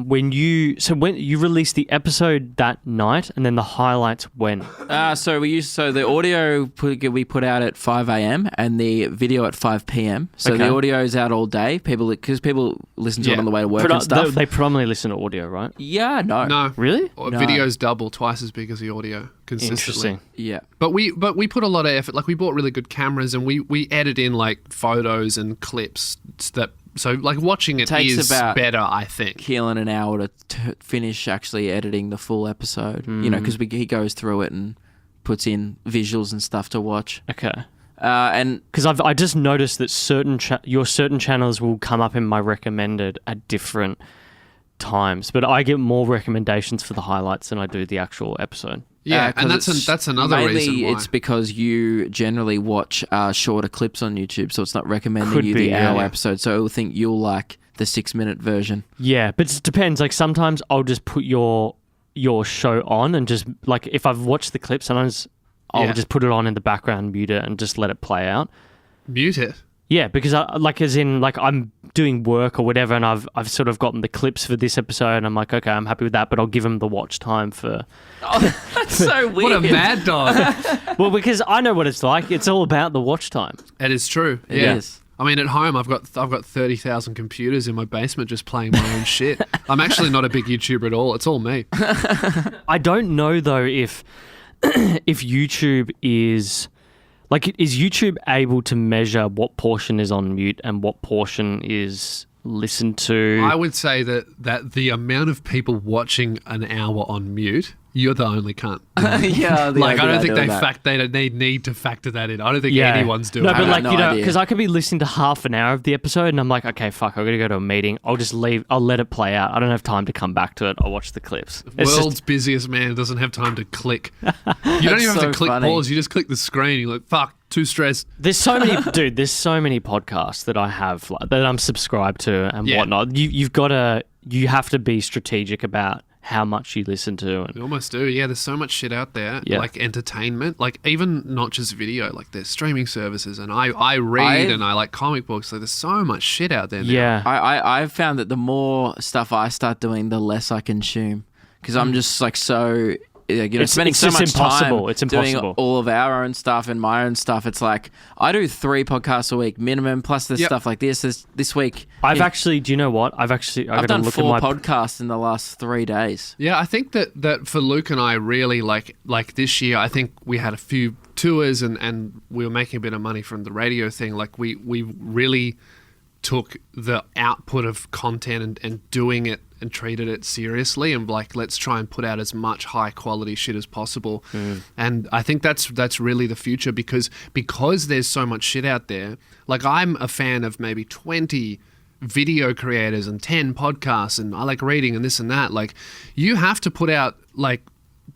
when you release the episode that night, and then the highlights when? So the audio we put out at 5 a.m. and the video at 5 p.m. So the audio is out all day. People listen to it on the way to work and stuff. They predominantly listen to audio, right? Yeah, no. Really? No. Video's double, twice as big as the audio consistently. Interesting. Yeah. But we put a lot of effort. Like we bought really good cameras and we edit in like photos and clips so like watching it Takes is about better, I think. Keelan an hour to finish actually editing the full episode. You know, because he goes through it and puts in visuals and stuff to watch. Okay. And because I just noticed that your certain channels will come up in my recommended at different times, but I get more recommendations for the highlights than I do the actual episode. Yeah, and that's another reason why. It's because you generally watch shorter clips on YouTube, so it's not recommending the hour episode, so it will think you'll like the 6-minute version. Yeah, but it depends. Like sometimes I'll just put your show on and just like if I've watched the clip, sometimes I'll just put it on in the background, mute it, and just let it play out. Mute it? Yeah, because I'm doing work or whatever, and I've sort of gotten the clips for this episode, and I'm like, okay, I'm happy with that, but I'll give them the watch time for. Oh, that's so weird. What a mad dog! Well, because I know what it's like. It's all about the watch time. It is true. It is. I mean, at home, I've got 30,000 computers in my basement just playing my own shit. I'm actually not a big YouTuber at all. It's all me. I don't know though if YouTube is. Like, is YouTube able to measure what portion is on mute and what portion is listened to? I would say that the amount of people watching an hour on mute, you're the only cunt. Yeah, like I don't think they need to factor that in. I don't think anyone's doing. No, that. but like no idea. because I could be listening to half an hour of the episode and I'm like, okay, fuck, I'm gonna go to a meeting. I'll just leave. I'll let it play out. I don't have time to come back to it. I'll watch the clips. World's busiest man doesn't have time to click. You don't even have to click pause. You just click the screen. You're like, fuck, too stressed. There's so many, dude. There's so many podcasts that I have that I'm subscribed to and whatnot. You have to be strategic about how much you listen to. You almost do. Yeah, there's so much shit out there, like entertainment, like even not just video, like there's streaming services, and I read and I like comic books, so there's so much shit out there now. Yeah. I've found that the more stuff I start doing, the less I consume, because I'm just like so... spending so much time doing all of our own stuff and my own stuff. It's like I do 3 podcasts a week minimum, plus there's stuff like this. This week, actually, do you know what? I've done 4 podcasts in the last 3 days. Yeah, I think that for Luke and I, really like this year, I think we had a few tours and we were making a bit of money from the radio thing. Like we really took the output of content and doing it and treated it seriously and like, let's try and put out as much high quality shit as possible. And I think that's really the future because there's so much shit out there. Like I'm a fan of maybe 20 video creators and 10 podcasts and I like reading and this and that. Like you have to put out like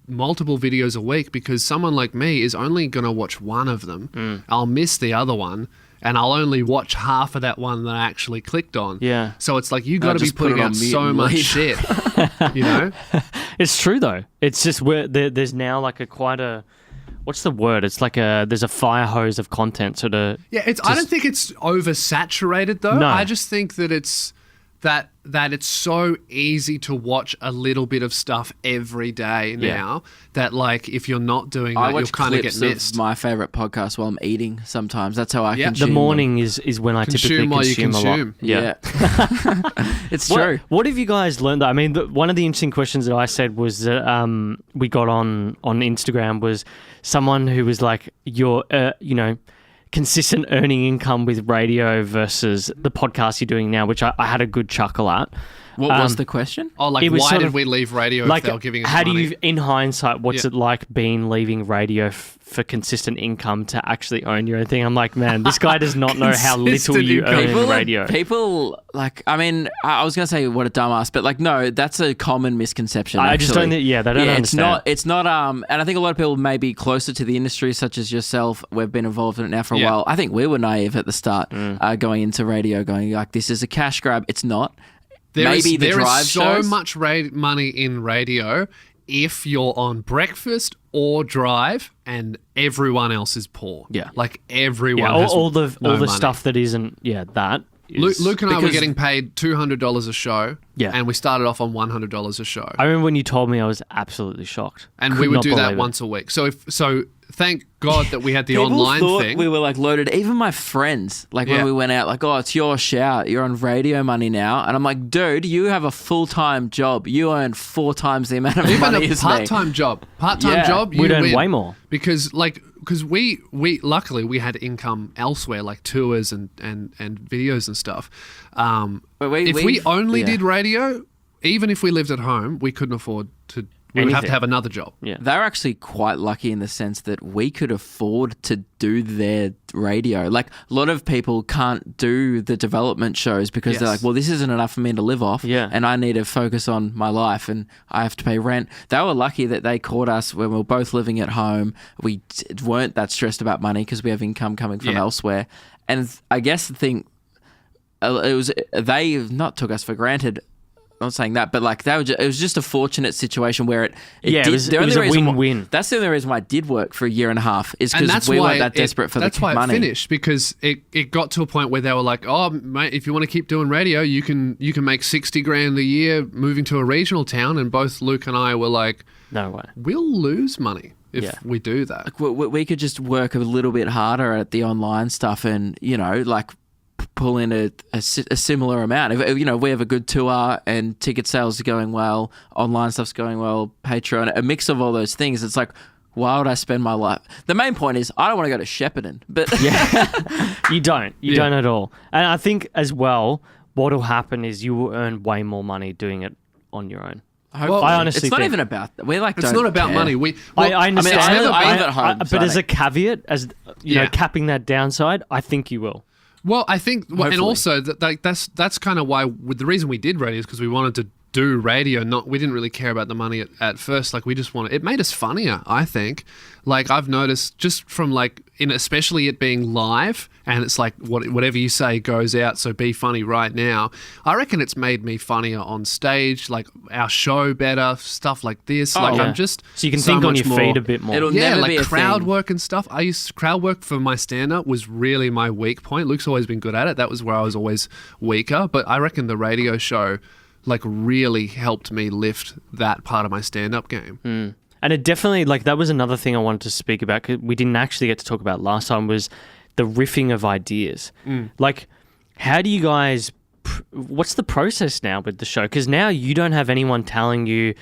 multiple videos a week because someone like me is only going to watch one of them. I'll miss the other one. And I'll only watch half of that one that I actually clicked on. Yeah. So it's like you got to be putting out so much shit, you know? It's true though. It's just there's now like what's the word? It's like there's a fire hose of content sort of. Yeah, I don't think it's oversaturated though. No. I just think that it's that it's so easy to watch a little bit of stuff every day now that like if you're not doing that, you'll kind of get missed. My favorite podcast while I'm eating sometimes. That's how I consume the morning is when I typically consume a lot. Yeah. It's true. What have you guys learned though? I mean, one of the interesting questions that I said was that we got on Instagram was someone who was like, your consistent earning income with radio versus the podcast you're doing now, which I had a good chuckle at. What was the question? Oh, like why did we leave radio if they were giving us money? How do you, in hindsight, what's it like leaving radio for consistent income to actually own your own thing? I'm like, man, this guy does not know how little you earn in radio. People, like, I mean, I was going to say what a dumbass, but like, no, that's a common misconception. I just don't think, they don't understand. It's not, and I think a lot of people may be closer to the industry, such as yourself. We've been involved in it now for a while. I think we were naive at the start, going into radio, going like, this is a cash grab. It's not. There is so much money in radio if you're on breakfast or drive and everyone else is poor. Yeah. Like everyone has all the money. stuff that isn't, that. Luke and I were getting paid $200 a show Yeah. And we started off on $100 a show. I remember when you told me, I was absolutely shocked. And Could we would not do that believe it. once a week. So thank God that we had the People online thought thing. we were like loaded. Even my friends, like Yeah. when we went out, like, oh, it's your shout. You're on radio money now. And I'm like, dude, you have a full-time job. You earn 4 times the amount of Even money a as me. part-time job. Part-time Yeah. job, you We'd earn win. way more. Because we luckily we had income elsewhere, like tours and videos and stuff. But If we only yeah. did radio, even if we lived at home, we couldn't afford to. We would have to Anything. have another job. Yeah. They're actually quite lucky in the sense that we could afford to do their radio. Like, a lot of people can't do the development shows because they're Yes. like, well, this isn't enough for me to live off. Yeah. And I need to focus on my life and I have to pay rent. They were lucky that they caught us when we were both living at home. We weren't that stressed about money because we have income coming from Yeah. elsewhere. And I guess the thing, it was, they not took us for granted. I'm not saying that, but like it was just a fortunate situation where it Yeah, did, it was the a only reason why- win-win. that's the only reason why it did work for a year and a half is And because that's we why weren't that desperate for the That's why money. it finished, because it got to a point where they were like, "Oh, mate, if you want to keep doing radio, you can make 60 grand a year moving to a regional town." And both Luke and I were like, No way. "We'll lose money if Yeah. we do that." We could just work a little bit harder at the online stuff and, like pull in a similar amount. If we have a good tour and ticket sales are going well, online stuff's going well, Patreon, a mix of all those things, it's like, why would I spend my life? The main point is I don't want to go to Shepparton, but You don't. You Yeah. don't at all. And I think as well, what will happen is you will earn way more money doing it on your own. Well, I honestly it's not think- even about that. We like It's don't not about care. money. I understand. I live I- at home, but so as I a caveat, as Yeah. capping that downside, I think you will. Well, I think, and Hopefully. also that's kind of why the reason we did radio is because we wanted to do radio. We didn't really care about the money at first. Like, we just wanted, it made us funnier, I think. Like, I've noticed just from especially it being live, and it's like whatever you say goes out, so be funny right now. I reckon it's made me funnier on stage, like our show better, stuff like this. Oh, like yeah. I'm just So you can so think on much your more- feet a bit more. It'll Yeah, never like be a crowd thing. work and stuff. Crowd work for my stand-up was really my weak point. Luke's always been good at it. That was where I was always weaker. But I reckon the radio show really helped me lift that part of my stand-up game. And it definitely, that was another thing I wanted to speak about, 'cause we didn't actually get to talk about last time, was the riffing of ideas. Like, how do you guys, what's the process now with the show? Because now you don't have anyone telling you,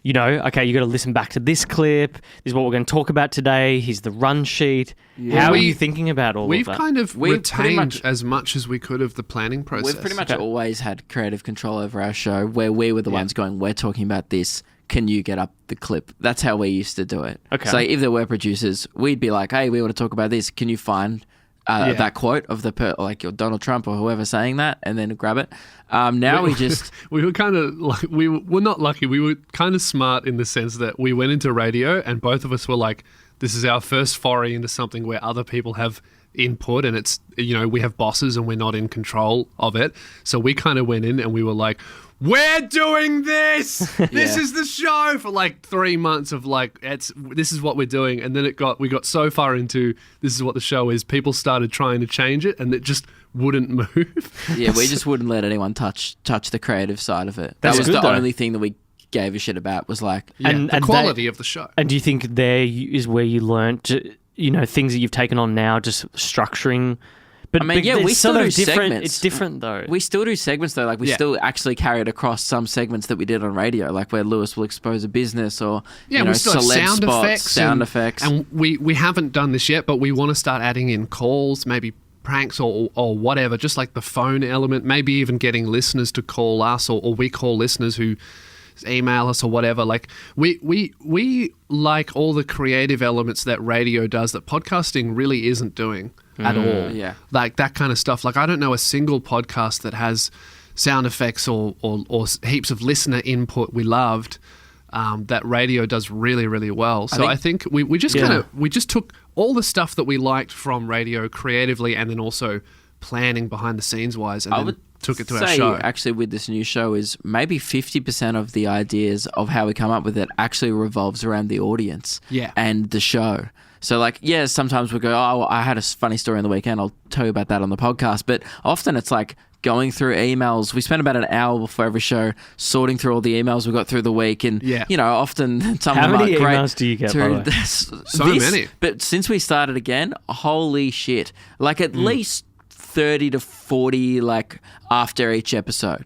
okay, you got to listen back to this clip. This is what we're going to talk about today. Here's the run sheet. How are you thinking about all of We've that? kind of We've pretty retained much- as much as we could of the planning process. We've pretty much always had creative control over our show where we were the ones going, we're talking about this. Can you get up the clip? That's how we used to do it. Okay. So if there were producers, we'd be like, hey, we want to talk about this. Can you find that quote of like your Donald Trump or whoever saying that, and then grab it? Now we just... We were kind of like, we were not lucky. We were kind of smart in the sense that we went into radio and both of us were like, this is our first foray into something where other people have input, and it's, we have bosses and we're not in control of it. So we kind of went in and we were like, we're doing this. This is the show for 3 months of this is what we're doing. And then we got so far into this is what the show is. People started trying to change it and it just wouldn't move. Yeah, we just wouldn't let anyone touch the creative side of it. That's that was good, the though. only thing that we gave a shit about was like... And the quality of the show. And do you think there is where you learnt, things that you've taken on now, just structuring? But I mean, yeah, it's we still sort do of different. segments. It's different though. We still do segments though. Like we still actually carry it across some segments that we did on radio, like where Lewis will expose a business or we still have celeb sound spots, effects. sound effects. And we haven't done this yet, but we want to start adding in calls, maybe pranks or whatever, just like the phone element, maybe even getting listeners to call us or we call listeners who email us or whatever. Like we like all the creative elements that radio does that podcasting really isn't doing at all. Yeah. Like that kind of stuff. Like I don't know a single podcast that has sound effects or heaps of listener input we loved that radio does really, really well. So I think we just took all the stuff that we liked from radio creatively and then also planning behind the scenes wise and then took it to our show. Actually, with this new show is maybe 50% of the ideas of how we come up with it actually revolves around the audience and the show. So sometimes we go, oh, I had a funny story on the weekend. I'll tell you about that on the podcast. But often it's like going through emails. We spent about an hour before every show sorting through all the emails we got through the week. And, often some How of them many are great. emails do you get, by the way? So many. But since we started again, holy shit. Like at least 30 to 40 after each episode.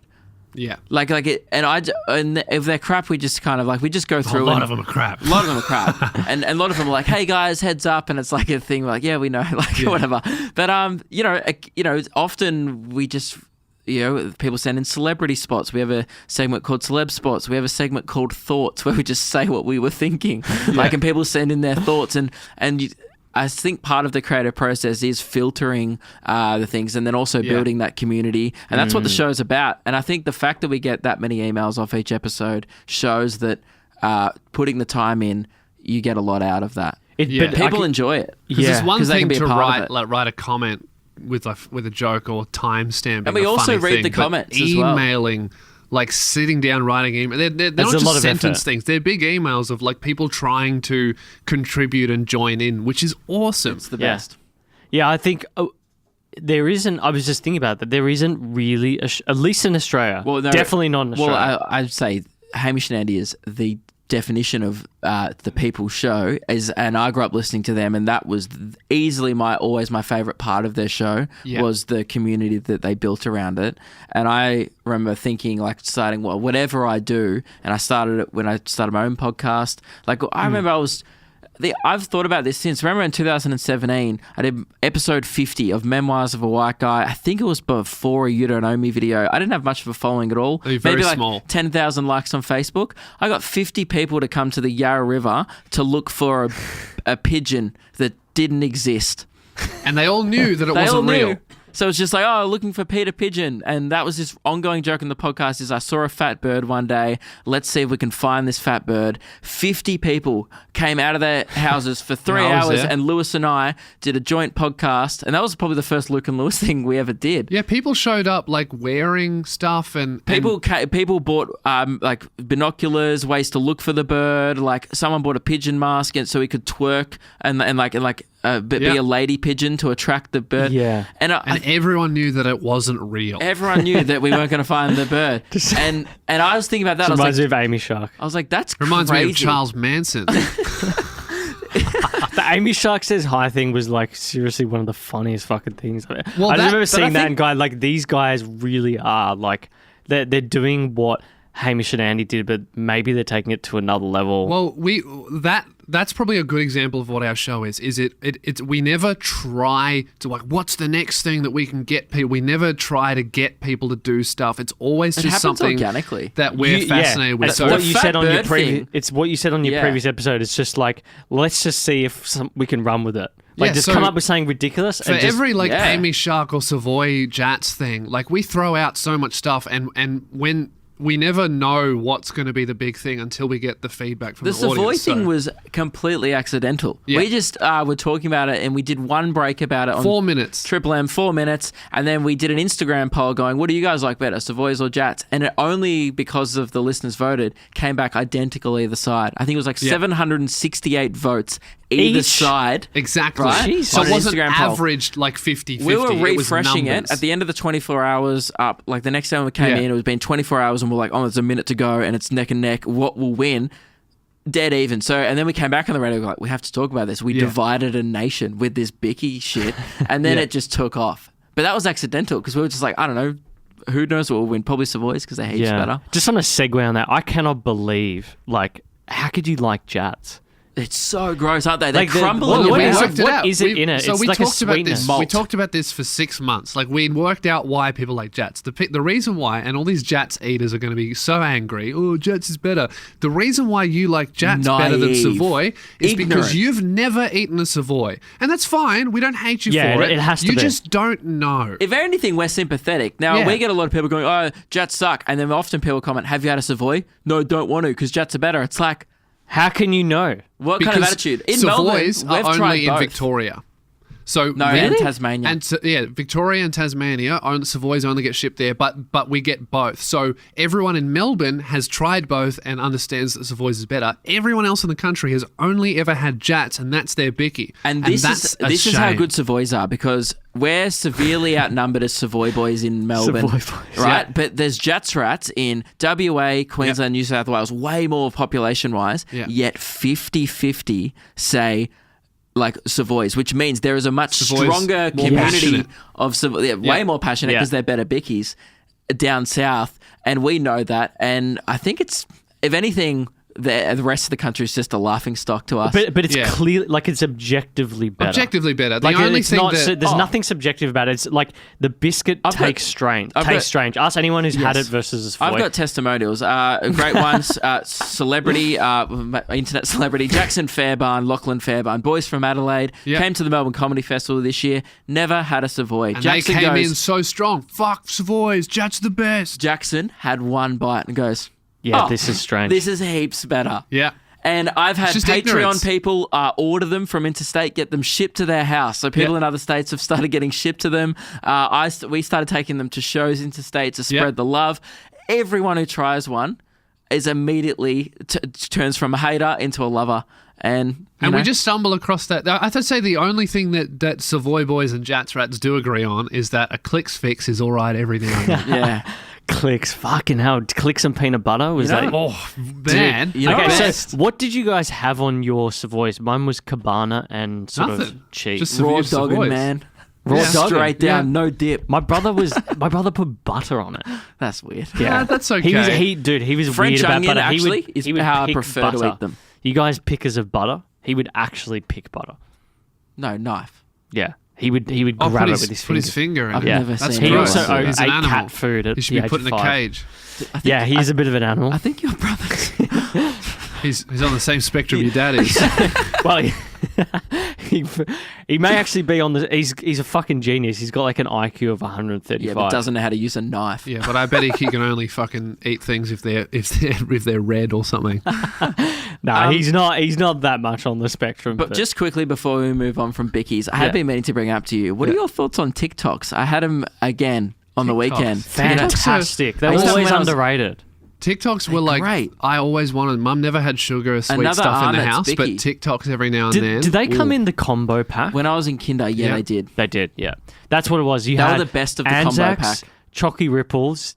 Yeah. And if they're crap, we just kind of we just go through. A lot of them are crap. A lot of them are crap. and a lot of them are like, hey guys, heads up. And it's like a thing yeah, we know, whatever. But, often we just, people send in celebrity spots. We have a segment called Celeb Spots. We have a segment called Thoughts where we just say what we were thinking. And people send in their thoughts I think part of the creative process is filtering the things and then also building that community. And that's what the show's about. And I think the fact that we get that many emails off each episode shows that putting the time in, you get a lot out of that. But people enjoy it. Because it's one thing to write a comment with a joke or timestamp. And we also read the comments as well. Emailing, sitting down, writing email. They're not just sentence things. They're big emails of people trying to contribute and join in, which is awesome. It's the best. Yeah, I think there isn't. I was just thinking about that. There isn't really, at least in Australia. Well, no, definitely not in Australia. Well, I'd say Hamish and Andy is the definition of the People show, and I grew up listening to them, and that was easily always my favorite part of their show was the community that they built around it. And I remember thinking, deciding, well, whatever I do, and I started it when I started my own podcast. I remember I've thought about this since. Remember in 2017, I did episode 50 of Memoirs of a White Guy. I think it was before a You Don't Know Me video. I didn't have much of a following at all. Maybe small. 10,000 likes on Facebook. I got 50 people to come to the Yarra River to look for a pigeon that didn't exist. And they all knew that it wasn't real. So it's just looking for Peter Pigeon. And that was this ongoing joke in the podcast is I saw a fat bird one day. Let's see if we can find this fat bird. 50 people came out of their houses for 3 hours and Lewis and I did a joint podcast. And that was probably the first Luke and Lewis thing we ever did. Yeah, people showed up wearing stuff and... People bought binoculars, ways to look for the bird. Someone bought a pigeon mask so he could twerk and be a lady pigeon to attract the bird. Yeah. And everyone knew that it wasn't real. Everyone knew that we weren't going to find the bird. And I was thinking about that. Reminds me of Amy Shark. I was like, that's Reminds crazy. me of Charles Manson. The Amy Shark says hi thing was seriously one of the funniest fucking things. Well, I remember seeing that and going, these guys really are they're doing what Hamish and Andy did, but maybe they're taking it to another level. Well, that's probably a good example of what our show is. It's we never try to what's the next thing that we can get people. We never try to get people to do stuff. It's always just something organically that we're fascinated with. It's what you said on your previous. It's what you said on your previous episode. It's just let's just see if we can run with it. Come up with something ridiculous. For every Amy Shark or Savoy Jats thing, we throw out so much stuff, and when we never know what's going to be the big thing until we get the feedback from the audience. The Savoy thing was completely accidental. Yeah. We just were talking about it and we did one break about it on 4 minutes. Triple M, 4 minutes. And then we did an Instagram poll going, what do you guys like better, Savoys or Jats? And it only because of the listeners voted came back identical either side. I think it was 768 votes either side. Exactly. Right? Jeez. So it wasn't averaged 50-50. We were refreshing it at the end of the 24 hours up. The next time we came in, it was been 24 hours and we're like, there's a minute to go and it's neck and neck. What will win? Dead even. So, and then we came back on the radio, we're like, we have to talk about this. We divided a nation with this Bicky shit and then it just took off. But that was accidental because we were just I don't know, who knows what will win? Probably Savoys because they're heaps better. Just on a segue on that, I cannot believe, how could you like Jats? It's so gross, aren't they? They crumble in your what mouth. is it in it? So it's we like talked a about this. Malt. We talked about this for 6 months. We worked out why people like Jats. The reason why, and all these Jats eaters are going to be so angry. Oh, Jats is better. The reason why you like Jats better than Savoy is because you've never eaten a Savoy, and that's fine. We don't hate you for it. It has to You be. just don't know. If anything, we're sympathetic. Now we get a lot of people going, "Oh, Jats suck," and then often people comment, "Have you had a Savoy?" No, don't want to because Jats are better. It's how can you know? What kind of attitude? In Savoys Melbourne, are we've tried only in both. Victoria. So No, and Tasmania. And Victoria and Tasmania, Savoys only get shipped there, but we get both. So everyone in Melbourne has tried both and understands that Savoys is better. Everyone else in the country has only ever had Jats, and that's their Bicky. And this is how good Savoys are, because we're severely outnumbered as Savoy boys in Melbourne, Savoy boys. right? But there's Jats rats in WA, Queensland, New South Wales, way more population-wise, yet 50-50 say like Savoys, which means there is a much stronger community of Savoy, way more passionate because they're better bickies down south, and we know that. And I think it's, if anything, the rest of the country is just a laughing stock to us. But it's clearly, like, it's objectively better. Objectively better. The Like, only it's thing not, that... there's nothing subjective about it. It's like the biscuit tastes strange. Ask anyone who's had it versus a Savoy. I've got testimonials. Great ones. Celebrity, internet celebrity, Jackson Fairbairn, Lachlan Fairbairn, boys from Adelaide, came to the Melbourne Comedy Festival this year, never had a Savoy. And Jackson they came in so strong. Fuck Savoys, Jats the best. Jackson had one bite and goes, this is strange. This is heaps better. Yeah. And I've had Patreon ignorance. people order them from interstate, get them shipped to their house. So people in other states have started getting shipped to them. We started taking them to shows interstate to spread the love. Everyone who tries one is immediately turns from a hater into a lover. And we just stumble across that. I have to say the only thing that Savoy boys and Jats rats do agree on is that a Clicks fix is all right every now and then. yeah. Clicks, fucking hell. Clicks and peanut butter? Was that? Oh, man. Okay, so what did you guys have on your Savoys? Mine was cabana and sort of cheese. Just Raw Severe dogging, Savoys. man. Raw dogging. Straight down, no dip. My brother put butter on it. That's weird. Yeah, that's okay. He was French weird about onion, butter. actually, he would how I pick prefer butter. to eat them. You guys pickers of butter? He would actually pick butter. No, knife. Yeah. He would grab it with his finger. Put his finger in I've it. never That's seen He gross. also He's an ate animal. cat food at He should the be age put of in a 5. cage. Yeah, he's a bit of an animal. I think your brother's... He's on the same spectrum your dad is. Well, he may actually be on the... He's a fucking genius. He's got like an IQ of 135. Yeah, but doesn't know how to use a knife. Yeah, but I bet he can only fucking eat things if they're red or something. No, he's not that much on the spectrum. But just quickly before we move on from Bickies, I had been meaning to bring up to you, what are your thoughts on TikToks? I had them again on the weekend. Fantastic. They're I used to always when I was- underrated. TikToks were like, great. I always wanted, Mum never had sugar or sweet Another stuff in the Arnott's house, but Bicky. TikToks every now and then. Did they come in the combo pack? When I was in kinder, they did. They did, yeah. That's what it was. You They were had the best of the combo Anzacs, pack. Chocky Ripples,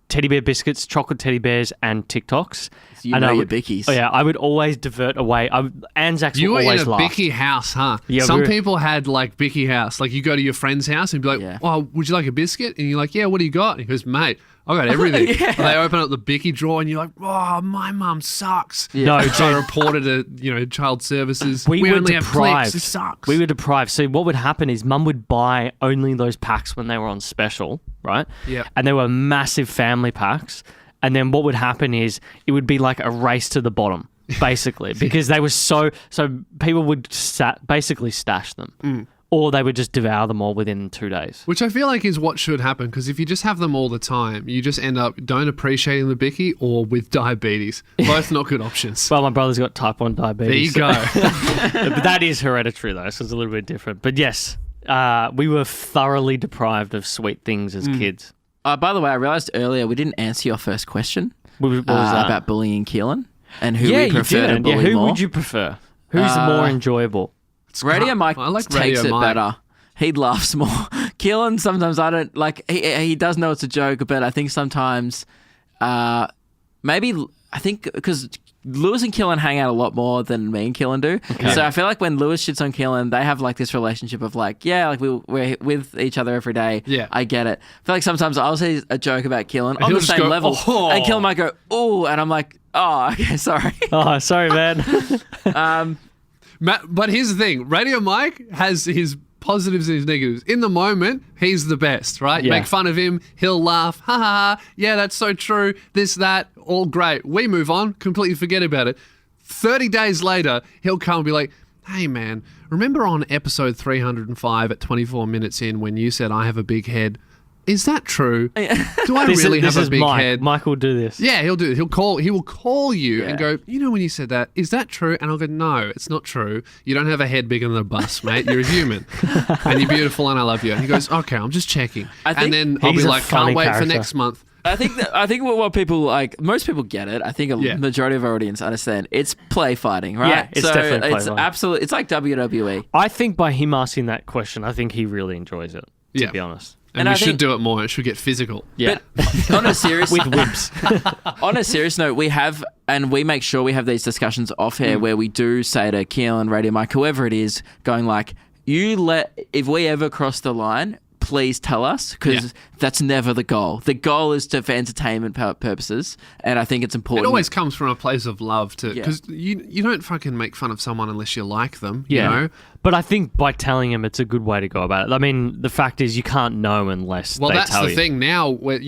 teddy bear biscuits, chocolate teddy bears, and TikToks. You And know I your would- Bickies. Oh yeah, I would always divert away. Anzacs You were were in always a last. Bicky house, huh? Yeah, Some we were- people had like Bicky house. Like you go to your friend's house and be like, Yeah. "Oh, would you like a biscuit?" And you're like, "Yeah, what do you got?" And he goes, "Mate, I got everything." Yeah. And they open up the Bicky drawer and you're like, "Oh, my mum sucks." No, So I reported to child services. We were only have deprived. Clicks. This sucks. We were deprived. So what would happen is Mum would buy only those packs when they were on special, right? Yep. And they were massive family packs. And then what would happen is it would be like a race to the bottom, basically, because they were so people would basically stash them. Or they would just devour them all within 2 days. Which I feel like is what should happen, because if you just have them all the time, you just end up don't appreciating the Bicky or with diabetes. Both not good options. Well, my brother's got type 1 diabetes. There you go. But that is hereditary, though, so it's a little bit different. But yes, we were thoroughly deprived of sweet things as kids. By the way, I realised earlier we didn't answer your first question. What was that? About bullying Keelan and who we prefer to you bully did. Who more. would you prefer? Who's more enjoyable? Radio Mike I like takes Radio it Mike. better. He laughs more. Keelan, sometimes I don't like. He does know it's a joke, but I think sometimes, maybe I think because Lewis and Keelan hang out a lot more than me and Keelan do. Okay. So I feel like when Lewis shits on Keelan, they have like this relationship of like, yeah, like we're with each other every day. Yeah. I get it. I feel like sometimes I'll say a joke about Keelan on he'll the just same go, level, "Oh." and Keelan might go, "Oh," and I'm like, "Oh, okay, sorry." Oh, sorry, man. But here's the thing. Radio Mike has his positives and his negatives. In the moment, he's the best, right? Yeah. Make fun of him, he'll laugh. Ha ha ha. Yeah, that's so true. This, that, all great. We move on, completely forget about it. 30 days later, he'll come and be like, hey man, remember on episode 305 at 24 minutes in when you said I have a big head? is that true? Do I This really is have a big Mike. head? Mike will do this. Yeah, he'll do it. He will call you and Yeah. go, you know when you said that, is that true? And I'll go, no, it's not true. You don't have a head bigger than a bus, mate. You're a human. And you're beautiful and I love you. And he goes, okay, I'm just checking. I think And then I'll he's be a like, funny can't wait for character. next month. I think what people like, most people get it. I think a Yeah. majority of our audience understand. It's play fighting, right? Yeah, it's definitely play it's fighting. absolutely. It's like WWE. I think by him asking that question, I think he really enjoys it, to Yeah. be honest. And And we I should think- do it more. It should get physical. Yeah. But on a serious With whips. on a serious note, we have, and we make sure we have these discussions off air where we do say to Keelan, Radio Mike, whoever it is, going like, if we ever cross the line, please tell us, because that's never the goal. The goal is for entertainment purposes, and I think it's important. It always comes from a place of love, Yeah. because you don't fucking make fun of someone unless you like them. Yeah. You know? But I think by telling him, it's a good way to go about it. I mean, the fact is you can't know unless Well, they that's tell the you. thing now. Where,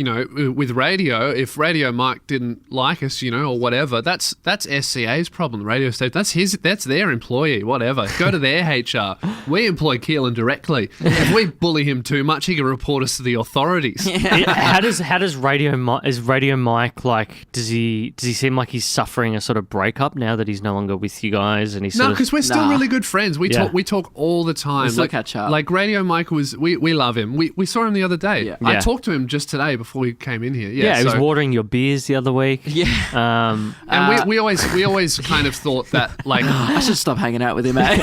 with radio, if Radio Mike didn't like us, or whatever, that's SCA's problem. The radio station, that's their employee. Whatever, go to their HR. We employ Keelan directly. If we bully him too much, he can report us to the authorities. How does Radio Mike like? Does he seem like he's suffering a sort of breakup now that he's no longer with you guys? And he's No, sort of, because we're still Nah. really good friends. We talk all the time. We still catch up. Like Radio Mike we love him. We saw him the other day. Yeah. I Yeah. talked to him just today before we came in here. he was so- watering your beers the other week. Yeah, And we always kind of thought that like I should stop hanging out with him, mate.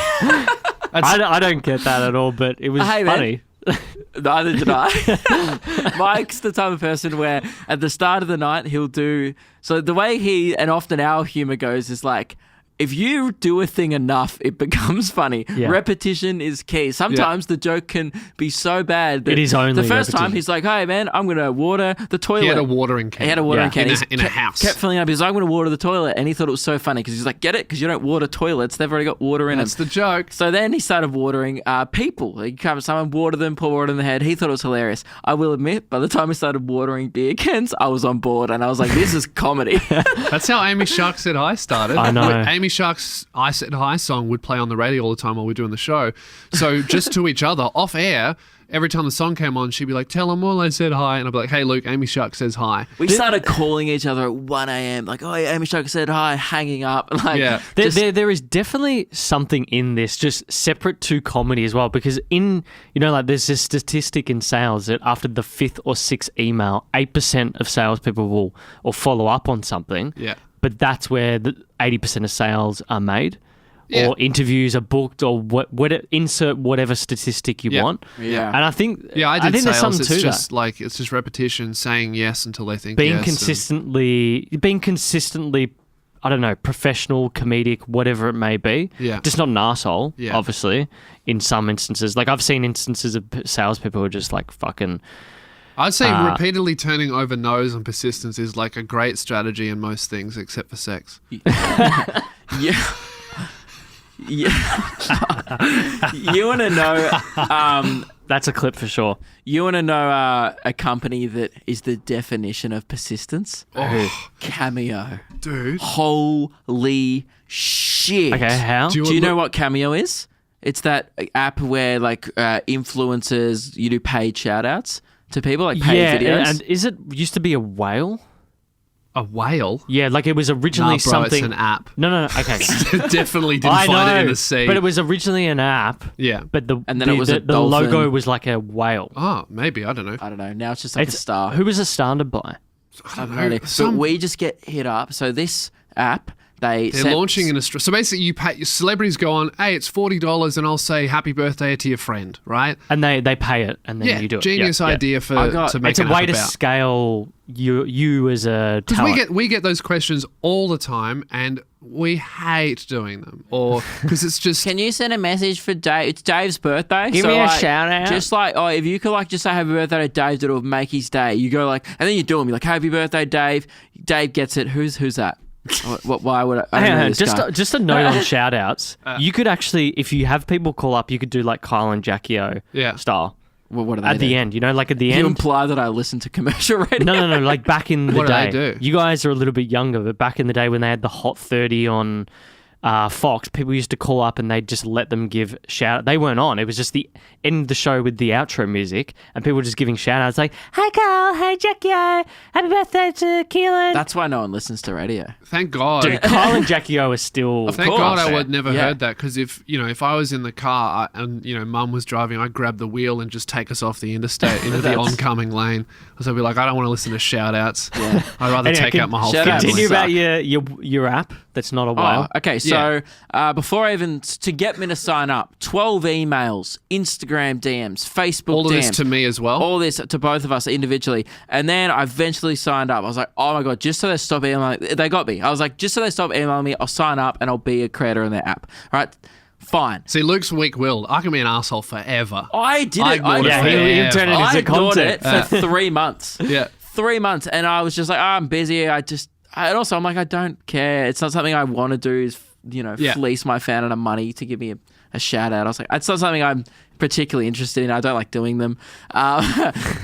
I don't get that at all, but it was Hey, man. funny. Neither did I. Mike's the type of person where at the start of the night he'll do. So the way he and often our humor goes is like, if you do a thing enough, it becomes funny. Yeah. Repetition is key. Sometimes the joke can be so bad that It is only the first time repetition. he's like, "Hey man, I'm gonna water the toilet." he had a watering can. He had a watering Yeah. can. In a house. Kept filling up. He's like, "I'm gonna water the toilet," and he thought it was so funny because he's like, "Get it? Because you don't water toilets. They've already got water in That's them." the joke. So then he started watering people. He comes, someone watered them, pour water in the head. He thought it was hilarious. I will admit, by the time he started watering beer cans, I was on board, and I was like, "This is comedy." That's how Amy Shark Said Hi started. I know. Amy Shark's I Said Hi song would play on the radio all the time while we were doing the show. So just to each other, off air, every time the song came on, she'd be like, "Tell them all I said hi." And I'd be like, "Hey, Luke, Amy Shark says hi." We started calling each other at 1 a.m. like, "Oh, yeah, Amy Shark said hi," hanging up. Like, Yeah. There is definitely something in this, just separate to comedy as well, because there's this statistic in sales that after the 5th or 6th email, 8% of salespeople will or follow up on something. Yeah. But that's where the 80% of sales are made. Yeah. Or interviews are booked, or insert whatever statistic you Yeah. want. Yeah. And I think Yeah, I did think there's sales. something It's to just that. like it's just repetition, saying yes until they think Being yes. consistently, I don't know, professional, comedic, whatever it may be. Yeah. Just not an arsehole, Yeah. obviously, in some instances. Like, I've seen instances of salespeople who are just like fucking. I'd say repeatedly turning over no's and persistence is like a great strategy in most things except for sex. Yeah. Yeah. You want to know? That's a clip for sure. You want to know a company that is the definition of persistence? Oh, Cameo. dude. Holy shit! Okay, how? Do Do you know what Cameo is? It's that app where like influencers, you do paid shout outs to people, like paid videos. and is it used to be a whale? A whale? Yeah, like it was originally Nah, bro, something. it's an app. No. Okay. Definitely didn't I find know, it in the sea. but it was originally an app. Yeah. But And then it was a the logo dolphin. was like a whale. Oh, maybe. I don't know. I don't know. Now it's just like a star. Who was it started by? I have no idea. But we just get hit up. So this app, They're launching in Australia. So basically, you pay. Celebrities go on. Hey, it's $40, and I'll say happy birthday to your friend, right? And they pay it, and then Yeah, you do it. genius Yeah, yeah. idea to make It's a an way app to about. scale you as a Because talent. we get those questions all the time, and we hate doing them, or because it's just Can you send a message for Dave? It's Dave's birthday. Give so me a like, shout out. Just like, oh, if you could like just say happy birthday to Dave, it'll make his day. You go like, and then you do them. You're like, happy birthday, Dave. Dave gets it. Who's that? Why would I don't know this guy. Just a note on shout outs. You could actually, if you have people call up, you could do like Kyle and Jackie O Yeah. style. Well, what do they At the do? end, like at the You end. imply that I listen to commercial radio. No, like back in the What do day. they do? You guys are a little bit younger, but back in the day when they had the Hot 30 on Fox, people used to call up and they'd just let them give shout. They weren't on. It was just the end of the show with the outro music, and people were just giving shout outs like, "Hey Carl, hey Jackie, happy birthday to Keelan." That's why no one listens to radio. Thank God. Dude, Carl and Jackie O are still. Thank God I would never Yeah. heard that, because if I was in the car and Mum was driving, I'd grab the wheel and just take us off the interstate into the oncoming lane. So I'd be like, I don't want to listen to shout outs. Yeah. I'd rather Anyway, take out my whole shout out family. Continue about Suck. your app. That's not a whale. Oh, okay. So before I even to get me to sign up, 12 emails, Instagram DMs, Facebook All of DMs, this to me as well. all this to both of us individually, and then I eventually signed up. I was like, oh my god, just so they stop emailing. They got me. I was like, just so they stop emailing me, I'll sign up and I'll be a creator in their app. All right, fine. See, Luke's weak-willed. I can be an asshole forever. I did I it. ignored it Yeah, forever. he turned it I into ignored content. it for 3 months. Yeah. 3 months, and I was just like, I'm busy. And also I'm like, I don't care. It's not something I want to do. Is fleece my fan out of money to give me a shout out. I was like, it's not something I'm particularly interested in. I don't like doing them. By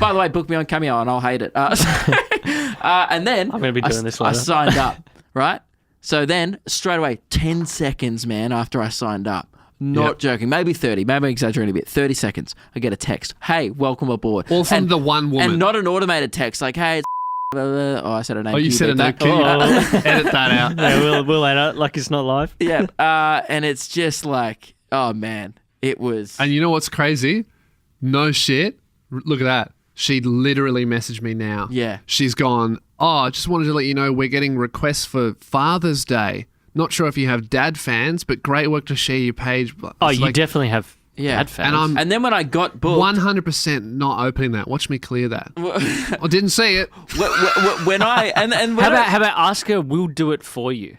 the way, book me on Cameo and I'll hate it. And then I'm going to be doing this I later. signed up, right? So then straight away, 10 seconds, man, after I signed up. Not joking. Maybe 30. Maybe I'm exaggerating a bit. 30 seconds. I get a text. Hey, welcome aboard. All from the one woman. And not an automated text like, hey, it's blah, blah, blah. Oh, I said her name. Oh, you Can said a beep name. that? Can you edit that out? Yeah, we'll edit like it's not live. Yeah. And it's just like, oh, man, it was. And you know what's crazy? No shit. Look at that. She literally messaged me now. Yeah. She's gone, I just wanted to let you know we're getting requests for Father's Day. Not sure if you have dad fans, but great work to share your page. Oh, It's you like definitely have Yeah. dad fans. And I'm- And then when I got booked, 100% not opening that. Watch me clear that. I didn't see it. when I and when how I, about ask her? We'll do it for you.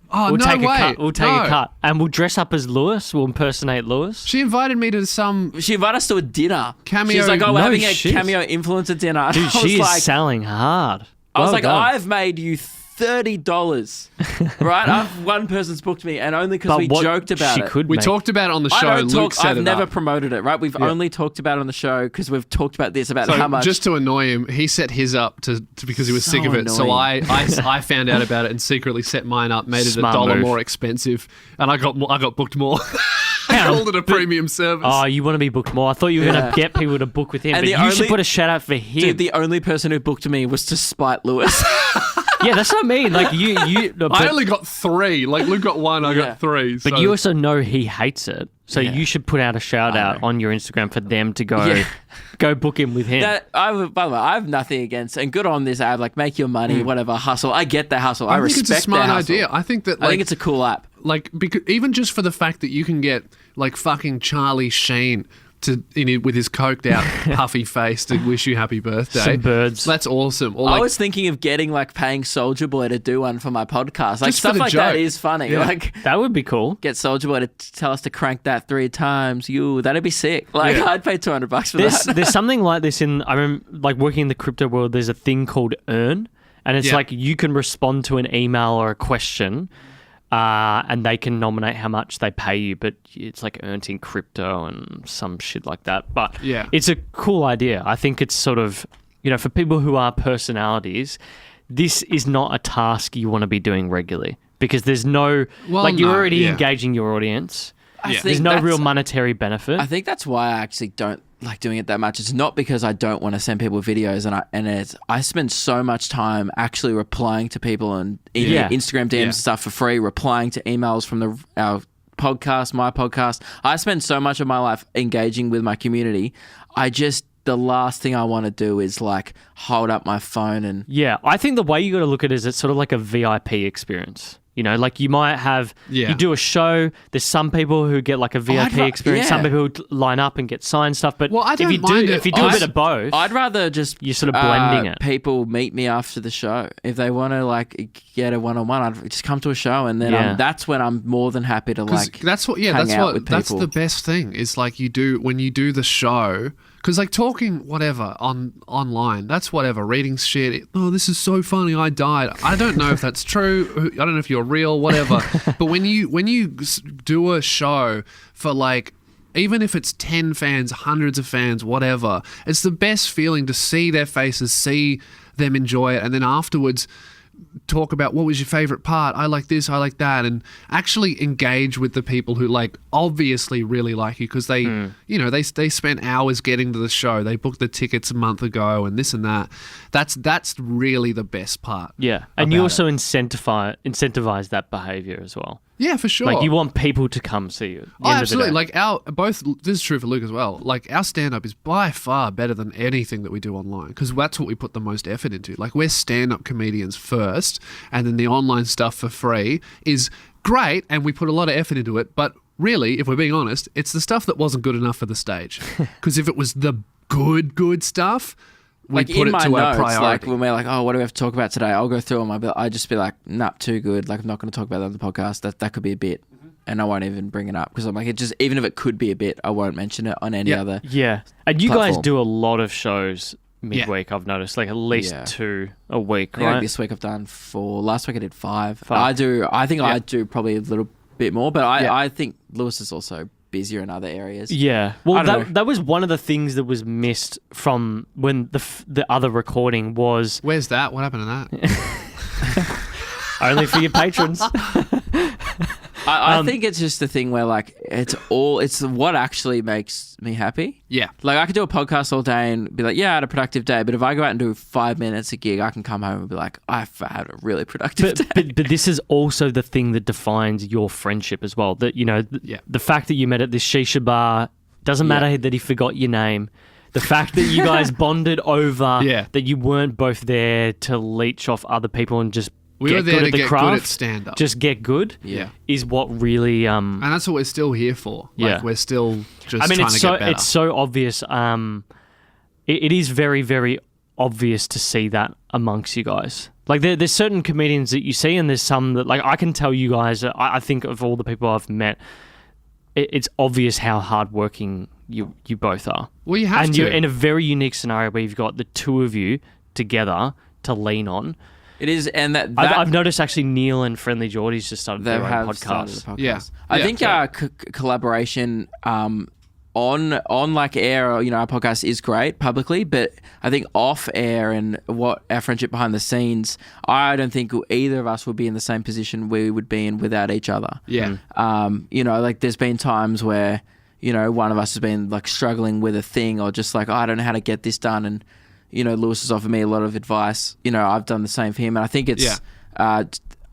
Oh, We'll no take way. a cut. We'll take No. a cut, and we'll dress up as Lewis. We'll impersonate Lewis. She invited me to some... she invited us to a dinner. Cameo- She's like, oh, we're No having a shit. Cameo influencer dinner. And Dude, I was she is like, selling hard. I was Well like, done. I've made you $30, right? One person's booked me, and only because But we what joked about she it. could We make- talked about it on the I show. don't Luke talk. set I've it never up. promoted it, right? We've only talked about it on the show because we've talked about this about So how much. just to annoy him, he set his up to because he was So sick of it. So annoying. I found out about it and secretly set mine up, made it Smart $1 move. more expensive, and I got booked more. I called it a premium service. Oh, you want to be booked more? I thought you were going to get people to book with him, And but the you should only- put a shout out for him. Dude, the only person who booked me was to spite Lewis. Yeah, that's what I mean. Like you, I but, only got 3. Like Luke got 1, I Yeah. got 3. but so- you also know he hates it, so Yeah. you should put out a shout out know. on your Instagram for them to go Yeah. go book him with him. By the way, I have nothing against, and good on this app. Like, make your money, whatever, hustle. I get the hustle. I I think respect it's a smart their hustle. idea. I think that I think it's a cool app. like because even just for the fact that you can get like fucking Charlie Sheen with his coked out puffy face to wish you happy birthday. Some birds. That's awesome. Or I like, was thinking of getting paying Soldier Boy to do one for my podcast. Like Just for stuff the like that joke. is funny. Yeah. Like That would be cool. get Soldier Boy to tell us to crank that 3 times. That'd be sick. Like Yeah. I'd pay $200 for There's that. there's something like this in. I remember like working in the crypto world. There's a thing called Earn, and it's Yeah. like you can respond to an email or a question. And they can nominate how much they pay you, but it's like earned in crypto and some shit like that. But Yeah. it's a cool idea. I think it's sort of, for people who are personalities, this is not a task you want to be doing regularly because there's no, Well, you're no, already yeah. engaging your audience. I Yeah. think There's no that's- real monetary benefit. I think that's why I actually don't like doing it that much. It's not because I don't want to send people videos, I spend so much time actually replying to people and Yeah. Instagram DMs Yeah. and stuff for free, replying to emails from our podcast, my podcast. I spend so much of my life engaging with my community. The last thing I want to do is hold up my phone and Yeah, I think the way you got to look at it is it's sort of like a VIP experience. You might have, Yeah. you do a show, there's some people who get a VIP experience, some yeah. people who line up and get signed stuff, but Well, I don't if you mind do, it. if you do a bit of both, I'd rather just You're sort of blending it. People meet me after the show if they want to get a one-on-one. I'd just come to a show, and then Yeah. that's when I'm more than happy to that's what hang out with that's people. the best thing is you do when you do the show because talking whatever online that's whatever reading shit. Oh, this is so funny. I died. I don't know if that's true. I don't know if you're real. Whatever. But when you do a show for even if it's 10 fans, hundreds of fans, whatever, it's the best feeling to see their faces, see them enjoy it, and then afterwards talk about what was your favorite part. I like this, I like that, and actually engage with the people who like obviously really like you because they, you know, they spent hours getting to the show. They booked the tickets a month ago and this and that. That's really the best part. Yeah, and you also incentivize that behavior as well. Yeah, for sure. Like you want people to come see you. Oh, absolutely. Like this is true for Luke as well. Like our stand-up is by far better than anything that we do online because that's what we put the most effort into. Like we're stand-up comedians first, and then the online stuff for free is great, and we put a lot of effort into it. But really, if we're being honest, it's the stuff that wasn't good enough for the stage. Because if it was the good stuff, we like put in it to my our notes, priority. like when we're like, oh, what do we have to talk about today? I'll go through them. I just be like, nah, too good. Like I'm not going to talk about that on the podcast. That could be a bit, and I won't even bring it up because I'm like, it just even if it could be a bit, I won't mention it on any other. Yeah, and you platform. guys do a lot of shows midweek. I've noticed, like at least 2 a week, I think right? like this week I've done 4. Last week I did 5. I think I do probably a little bit more, but I think Lewis is also busier in other areas. Yeah. Well, that was one of the things that was missed from when the other recording was... Where's that? What happened to that? Only for your patrons. I think it's just a thing where like it's what actually makes me happy. Yeah. Like I could do a podcast all day and be like, yeah, I had a productive day. But if I go out and do 5 minutes a gig, I can come home and be like, I've had a really productive day. But this is also the thing that defines your friendship as well. That, you know, the fact that you met at this shisha bar, doesn't matter that he forgot your name. The fact that you guys bonded over that you weren't both there to leech off other people and just we were there to get craft, good at stand-up. Just get good is what really... and that's what we're still here for. Like, we're still just trying to get better. It's so obvious. It is very, very obvious to see that amongst you guys. Like, there's certain comedians that you see, and there's some that... Like, I can tell you guys, I think of all the people I've met, it's obvious how hardworking you both are. Well, you have to. And you're in a very unique scenario where you've got the two of you together to lean on. It is, and that I've noticed actually Neil and Friendly Geordies just started their own podcast. Yeah, I think collaboration on like air, you know, our podcast is great publicly, but I think off air and what our friendship behind the scenes, I don't think either of us would be in the same position we would be in without each other. Yeah. You know, like there's been times where, you know, one of us has been like struggling with a thing or just like, oh, I don't know how to get this done, and you know, Lewis has offered me a lot of advice. You know, I've done the same for him. And I think it's I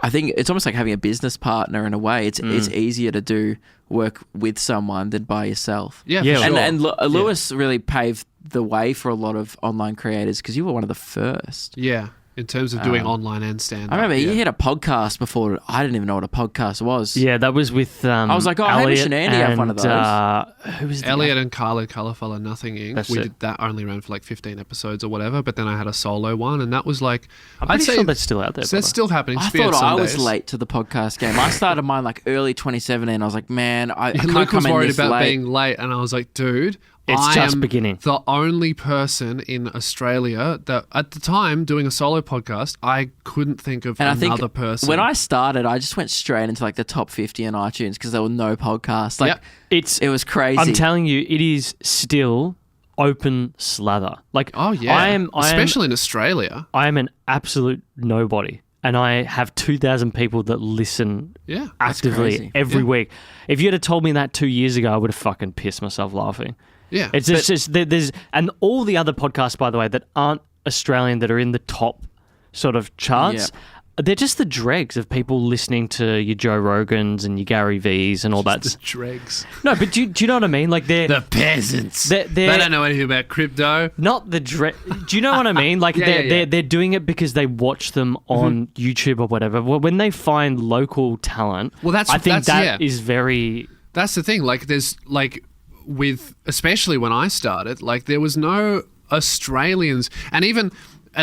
think it's almost like having a business partner in a way. It's easier to do work with someone than by yourself. Yeah, for sure. And Lewis really paved the way for a lot of online creators because you were one of the first. Yeah. In terms of doing online and stand-up. I remember you had a podcast before. I didn't even know what a podcast was. Yeah, that was with I was like, oh, Hamish and Andy have one of those. Who was Elliot and Carla Colourful and Nothing Inc. We did that, only ran for like 15 episodes or whatever, but then I had a solo one, and that was like... I'd say that's still out there. So that's still happening. I thought I was late to the podcast game. I started mine like early 2017. I was like, man, I can't Luke come was in worried this about late. being late, and I was like, dude... It's just beginning. The only person in Australia that at the time doing a solo podcast, I couldn't think of another person. When I started, I just went straight into like the top 50 on iTunes because there were no podcasts. Like it was crazy. I'm telling you, it is still open slather. Like, oh yeah, especially in Australia. I am an absolute nobody. And I have 2,000 people that listen actively every week. If you had told me that 2 years ago, I would have fucking pissed myself laughing. Yeah. It's just there's and all the other podcasts, by the way, that aren't Australian that are in the top sort of charts, they're just the dregs of people listening to your Joe Rogans and your Gary V's and all that. The dregs. No, but do you know what I mean? Like they're the peasants. They don't know anything about crypto. Not the Do you know what I mean? Like they're doing it because they watch them on YouTube or whatever. Well, when they find local talent, I think that is very. That's the thing. Like there's like. With especially when I started, like there was no Australians, and even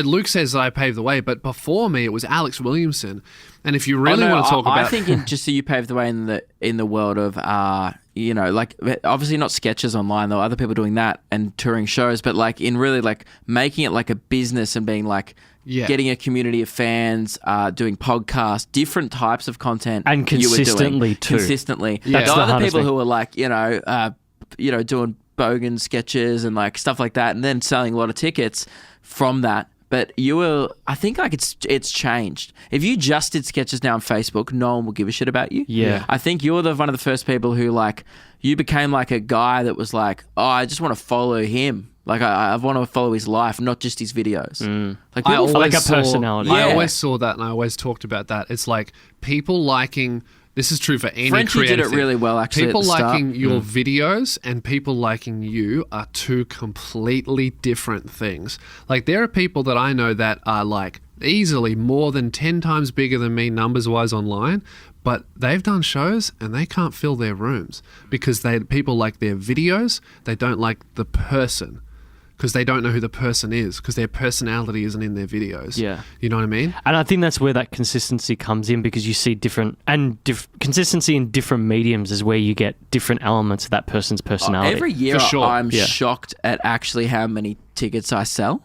Luke says that I paved the way, but before me it was Alex Williamson. And if you really want to talk about, I think just so you paved the way in the world of you know, like obviously not sketches online though, other people doing that and touring shows, but like in really like making it like a business and being like. Yeah. Getting a community of fans, doing podcasts, different types of content, and consistently too. Consistently, yeah. The other people who are like you know, doing bogan sketches and like stuff like that, and then selling a lot of tickets from that. but I think like it's changed. If you just did sketches now on Facebook, no one will give a shit about you. Yeah. I think you're one of the first people who like, you became like a guy that was like, oh, I just want to follow him. Like I want to follow his life, not just his videos. Like I people always like a saw- personality. I Yeah. always saw that, and I always talked about that. It's like people liking. This is true for any Frenchie creative did it thing. really well, actually. People at the start. liking your videos and people liking you are two completely different things. Like there are people that I know that are like easily more than 10 times bigger than me numbers-wise online, but they've done shows and they can't fill their rooms because people like their videos, they don't like the person. Because they don't know who the person is, because their personality isn't in their videos. Yeah. You know what I mean? And I think that's where that consistency comes in, because you see consistency in different mediums is where you get different elements of that person's personality. Every year For sure. I'm Yeah. shocked at actually how many tickets I sell.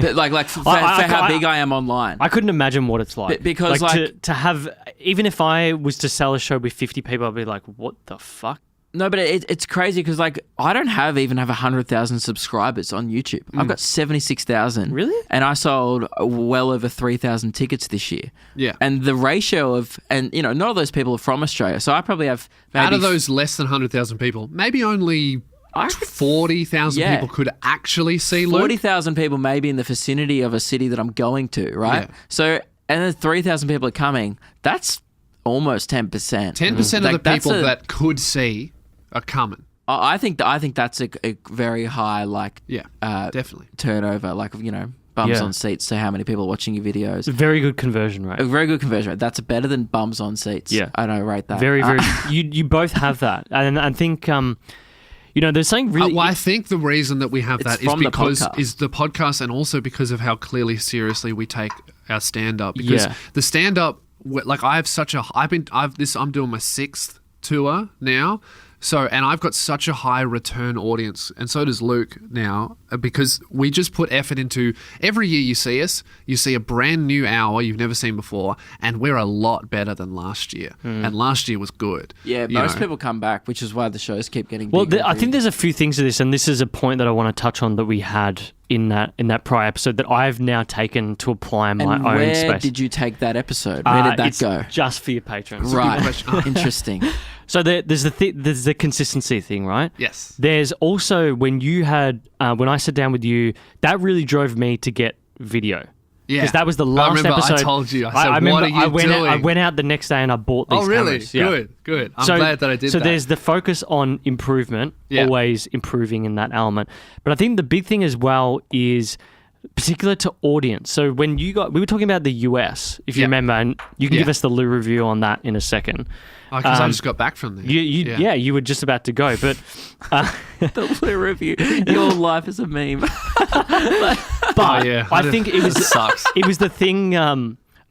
But like for I- how big I am online. I couldn't imagine what it's like. Because, to have, even if I was to sell a show with 50 people, I'd be like, what the fuck? No, but it's crazy because like I don't even have 100,000 subscribers on YouTube. I've got 76,000. Really? And I sold well over 3,000 tickets this year. Yeah. And the ratio of, and you know, not all those people are from Australia, so I probably have maybe Out of those less than 100,000 people, maybe only 40,000 Yeah. people could actually see Luke. 40,000 people maybe in the vicinity of a city that I'm going to, right? Yeah. So, and then 3,000 people are coming. That's almost 10%. 10% of Like, the people that's that could see are coming. I think that's a very high Yeah, definitely. turnover, like, you know, bums Yeah. on seats to how many people are watching your videos. Very good conversion rate. A very good conversion rate. That's better than bums on seats. Yeah. I don't rate that. Very. You both have that, and I think there's something really. Well, I think the reason that we have It's that is from the because podcast. is the podcast, and also because of how clearly seriously we take our stand up. Because Yeah. the stand up, like I have such a, I'm doing my 6th tour now. So, and I've got such a high return audience, and so does Luke now, because we just put effort into, every year you see us, you see a brand new hour you've never seen before, and we're a lot better than last year. And last year was good. Yeah, you most know. people come back, which is why the shows keep getting Well, bigger. I think there's a few things to this, and this is a point that I want to touch on that we had in that prior episode that I've now taken to apply in my and own where space. did you take that episode? Where did that it's go? Just for your patrons. Right. Interesting. So there's the consistency thing, right? Yes. There's also when you had when I sat down with you, that really drove me to get video. Yeah. Because that was the last I remember episode. I told you. I said, remember what are you doing? I went out the next day and I bought these Oh, really? cameras. Yeah. Good. I'm glad that I did so that. So there's the focus on improvement, Yeah. always improving in that element. But I think the big thing as well is particular to audience. So when we were talking about the US, if you Yeah. remember, and you can Yeah. give us the Lou review on that in a second. Because I just got back from there. You were just about to go, but The Blue Review. Your life is a meme. but Oh, yeah. I think it was sucks. It was the thing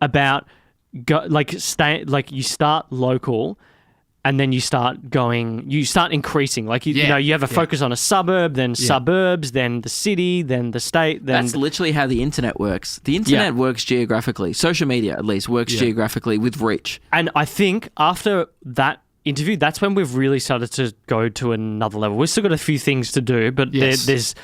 about you start local. And then you start increasing. Like, you know, you have a focus on a suburb, then suburbs, then the city, then the state. Then That's literally how the internet works. The internet works geographically. Social media, at least, works geographically with reach. And I think after that interview, that's when we've really started to go to another level. We've still got a few things to do, but there's,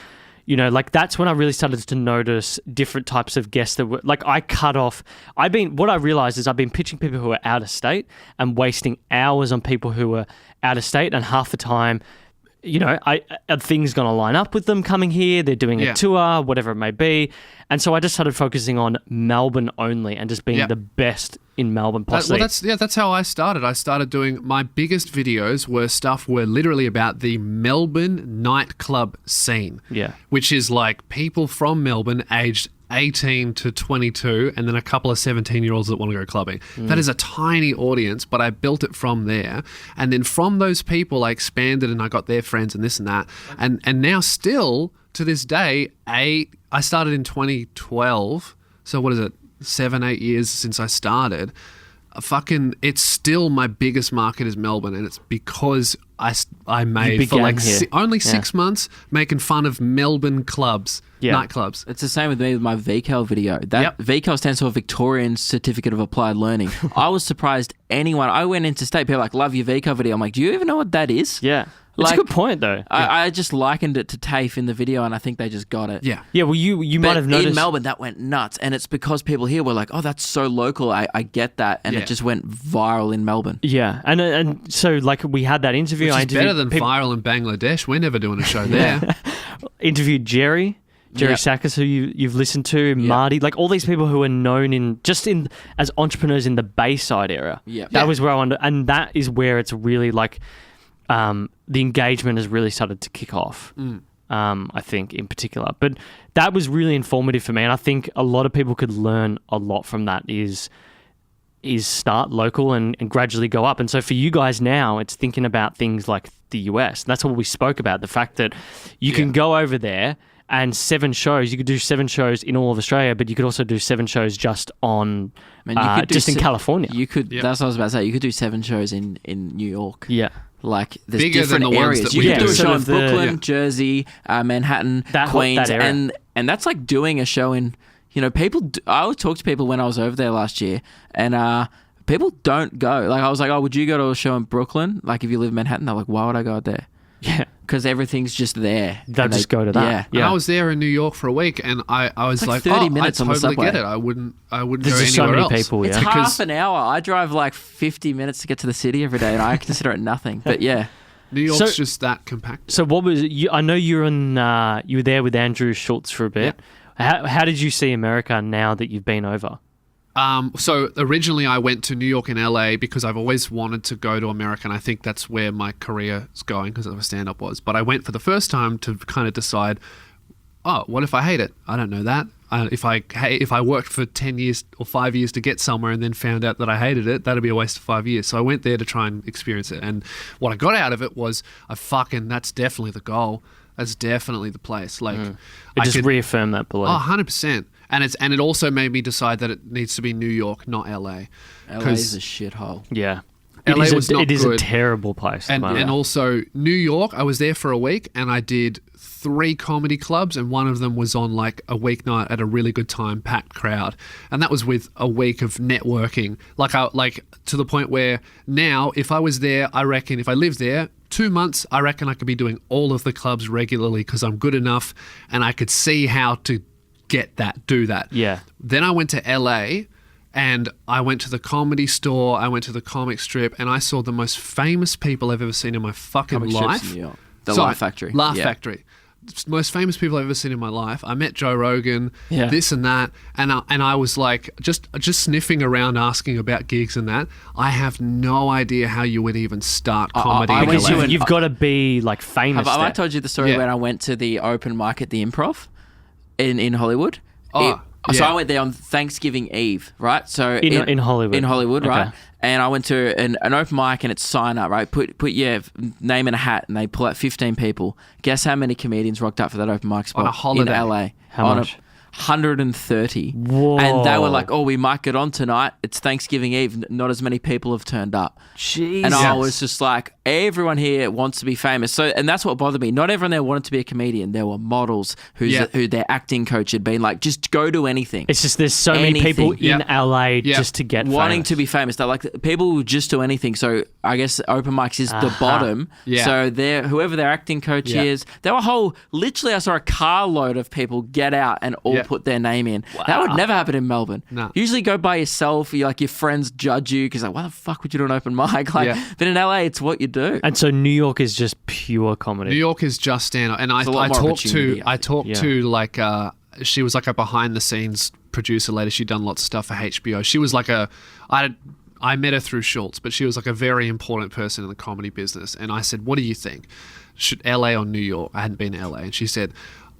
you know, like that's when I really started to notice different types of guests that were like I cut off. What I realized is I've been pitching people who are out of state and wasting hours on people who are out of state, and half the time, you know, are things going to line up with them coming here? They're doing a tour, whatever it may be. And so I just started focusing on Melbourne only and just being the best in Melbourne possibly. That's how I started. I started doing my biggest videos were literally about the Melbourne nightclub scene. Yeah. Which is like people from Melbourne aged 18 to 22 and then a couple of 17-year-olds that want to go clubbing. That is a tiny audience, but I built it from there. And then from those people, I expanded and I got their friends and this and that. And now still to this day, I started in 2012. So what is it? 7-8 years since I started. It's still my biggest market is Melbourne, and it's because I made for like only 6 months making fun of Melbourne clubs, nightclubs. It's the same with me with my VCAL video. That VCAL stands for Victorian Certificate of Applied Learning. I was surprised I went into state, people were like, love your VCAL video. I'm like, do you even know what that is? Yeah. It's a good point, though. I just likened it to TAFE in the video, and I think they just got it. Yeah. Yeah, well, you might have noticed. In Melbourne, that went nuts, and it's because people here were like, oh, that's so local. I get that, and it just went viral in Melbourne. Yeah, and so, like, we had that interview. Which is better than viral in Bangladesh. We're never doing a show there. Interviewed Jerry Sakis, who you've listened to, Marty, like all these people who are known as entrepreneurs in the Bayside area. That was where I wanted, and that is where it's really like the engagement has really started to kick off. I think in particular, but that was really informative for me, and I think a lot of people could learn a lot from that. Is start local and gradually go up. And so for you guys now, it's thinking about things like the US. And that's what we spoke about, the fact that you can go over there and 7 shows. You could do 7 shows in all of Australia, but you could also do 7 shows just on just in California. You could. That's what I was about to say. You could do 7 shows in New York. Yeah. Like there's bigger different than the areas. ones that You we could do a do. show in Brooklyn, Jersey, Manhattan, Queens, that area. and that's like doing a show in. People. I would talk to people when I was over there last year, and people don't go. Like I was like, oh, would you go to a show in Brooklyn? Like if you live in Manhattan, they're like, why would I go out there? Yeah. Because everything's just there. They'll just go to that. Yeah. I was there in New York for a week, and I was like like 30 minutes I on the totally subway. get it. I wouldn't There's go just so anywhere many else. people, It's yeah. half an hour. I drive like 50 minutes to get to the city every day, and I consider it nothing. But yeah. New York's just that compact. So what was you? I know you were there with Andrew Schultz for a bit. How did you see America now that you've been over? So originally I went to New York and LA because I've always wanted to go to America, and I think that's where my career is going because of stand-up was. But I went for the first time to kind of decide, oh, what if I hate it? I don't know that. If I worked for 10 years or 5 years to get somewhere and then found out that I hated it, that'd be a waste of 5 years. So I went there to try and experience it. And what I got out of it was, that's definitely the goal. That's definitely the place. Like, It just reaffirmed that belief. Oh, 100%. And it also made me decide that it needs to be New York, not LA. LA is a shithole. Yeah. LA was not It is good. a terrible place. And also New York, I was there for a week and I did 3 comedy clubs, and one of them was on like a weeknight at a really good time, packed crowd. And that was with a week of networking. Like to the point where now if I was there, I reckon if I lived there, 2 months, I reckon I could be doing all of the clubs regularly because I'm good enough and I could see how to do that. Yeah. Then I went to LA and I went to the Comedy Store, I went to the comic strip, and I saw the most famous people I've ever seen in my fucking Comic strips life. in New York. Laugh Factory. Laugh Factory. Most famous people I've ever seen in my life. I met Joe Rogan, this and that, and I was like just sniffing around asking about gigs and that. I have no idea how you would even start comedy. Because you've got to be like famous. Have I told you the story when I went to the open mic at the Improv in Hollywood? So I went there on Thanksgiving Eve, right? So in Hollywood. In Hollywood, Okay. right? And I went to an open mic and it's sign up, right? Put your name in a hat and they pull out 15 people. Guess how many comedians rocked up for that open mic spot on a holiday? in LA? How much? 130. Whoa. And they were like, oh, we might get on tonight. It's Thanksgiving Eve. Not as many people have turned up. Jesus. And I was just like, everyone here wants to be famous. So, and that's what bothered me. Not everyone there wanted to be a comedian. There were models who their acting coach had been like, just go to anything. It's just there's so many people in LA just to get wanting famous. to be famous. They're like, people will just do anything. So I guess open mics is the bottom. Yeah. So whoever their acting coach is, there were literally I saw a carload of people get out and all put their name in. Wow. That would never happen in Melbourne. No. Usually go by yourself. Your friends judge you because like, why the fuck would you do an open mic? Like, but in LA, it's what you do. And so New York is just pure comedy. New York is just stand-up. And I a lot more opportunity, I talked to like she was like a behind the scenes producer later. She'd done lots of stuff for HBO. She was like I met her through Schultz, but she was like a very important person in the comedy business. And I said, what do you think? Should LA or New York? I hadn't been to LA. And she said,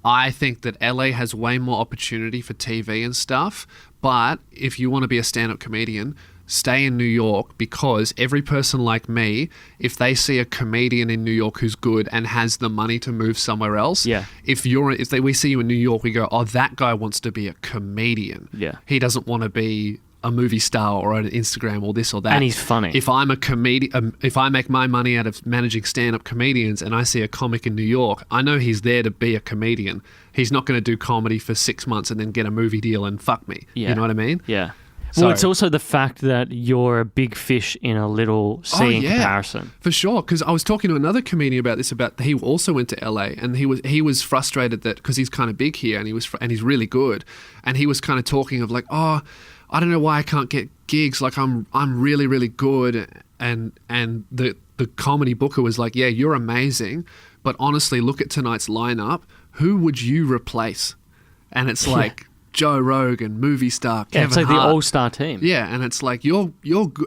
I think that LA has way more opportunity for TV and stuff. But if you want to be a stand-up comedian, stay in New York, because every person like me, if they see a comedian in New York who's good and has the money to move somewhere else, we see you in New York, we go, oh, that guy wants to be a comedian. Yeah. He doesn't want to be a movie star or on Instagram or this or that. And he's funny. If I'm a comedian, if I make my money out of managing stand-up comedians and I see a comic in New York, I know he's there to be a comedian. He's not going to do comedy for 6 months and then get a movie deal and fuck me. Yeah. You know what I mean? Yeah. Well, it's also the fact that you're a big fish in a little sea in comparison. For sure, because I was talking to another comedian about this. He also went to LA, and he was frustrated that because he's kind of big here, and he's really good, and he was kind of talking of like, oh, I don't know why I can't get gigs. Like I'm really really good, and the comedy booker was like, yeah, you're amazing, but honestly, look at tonight's lineup. Who would you replace? And it's like. Joe Rogan, movie star, Kevin it's like Hart. the all-star team. Yeah, and it's like you're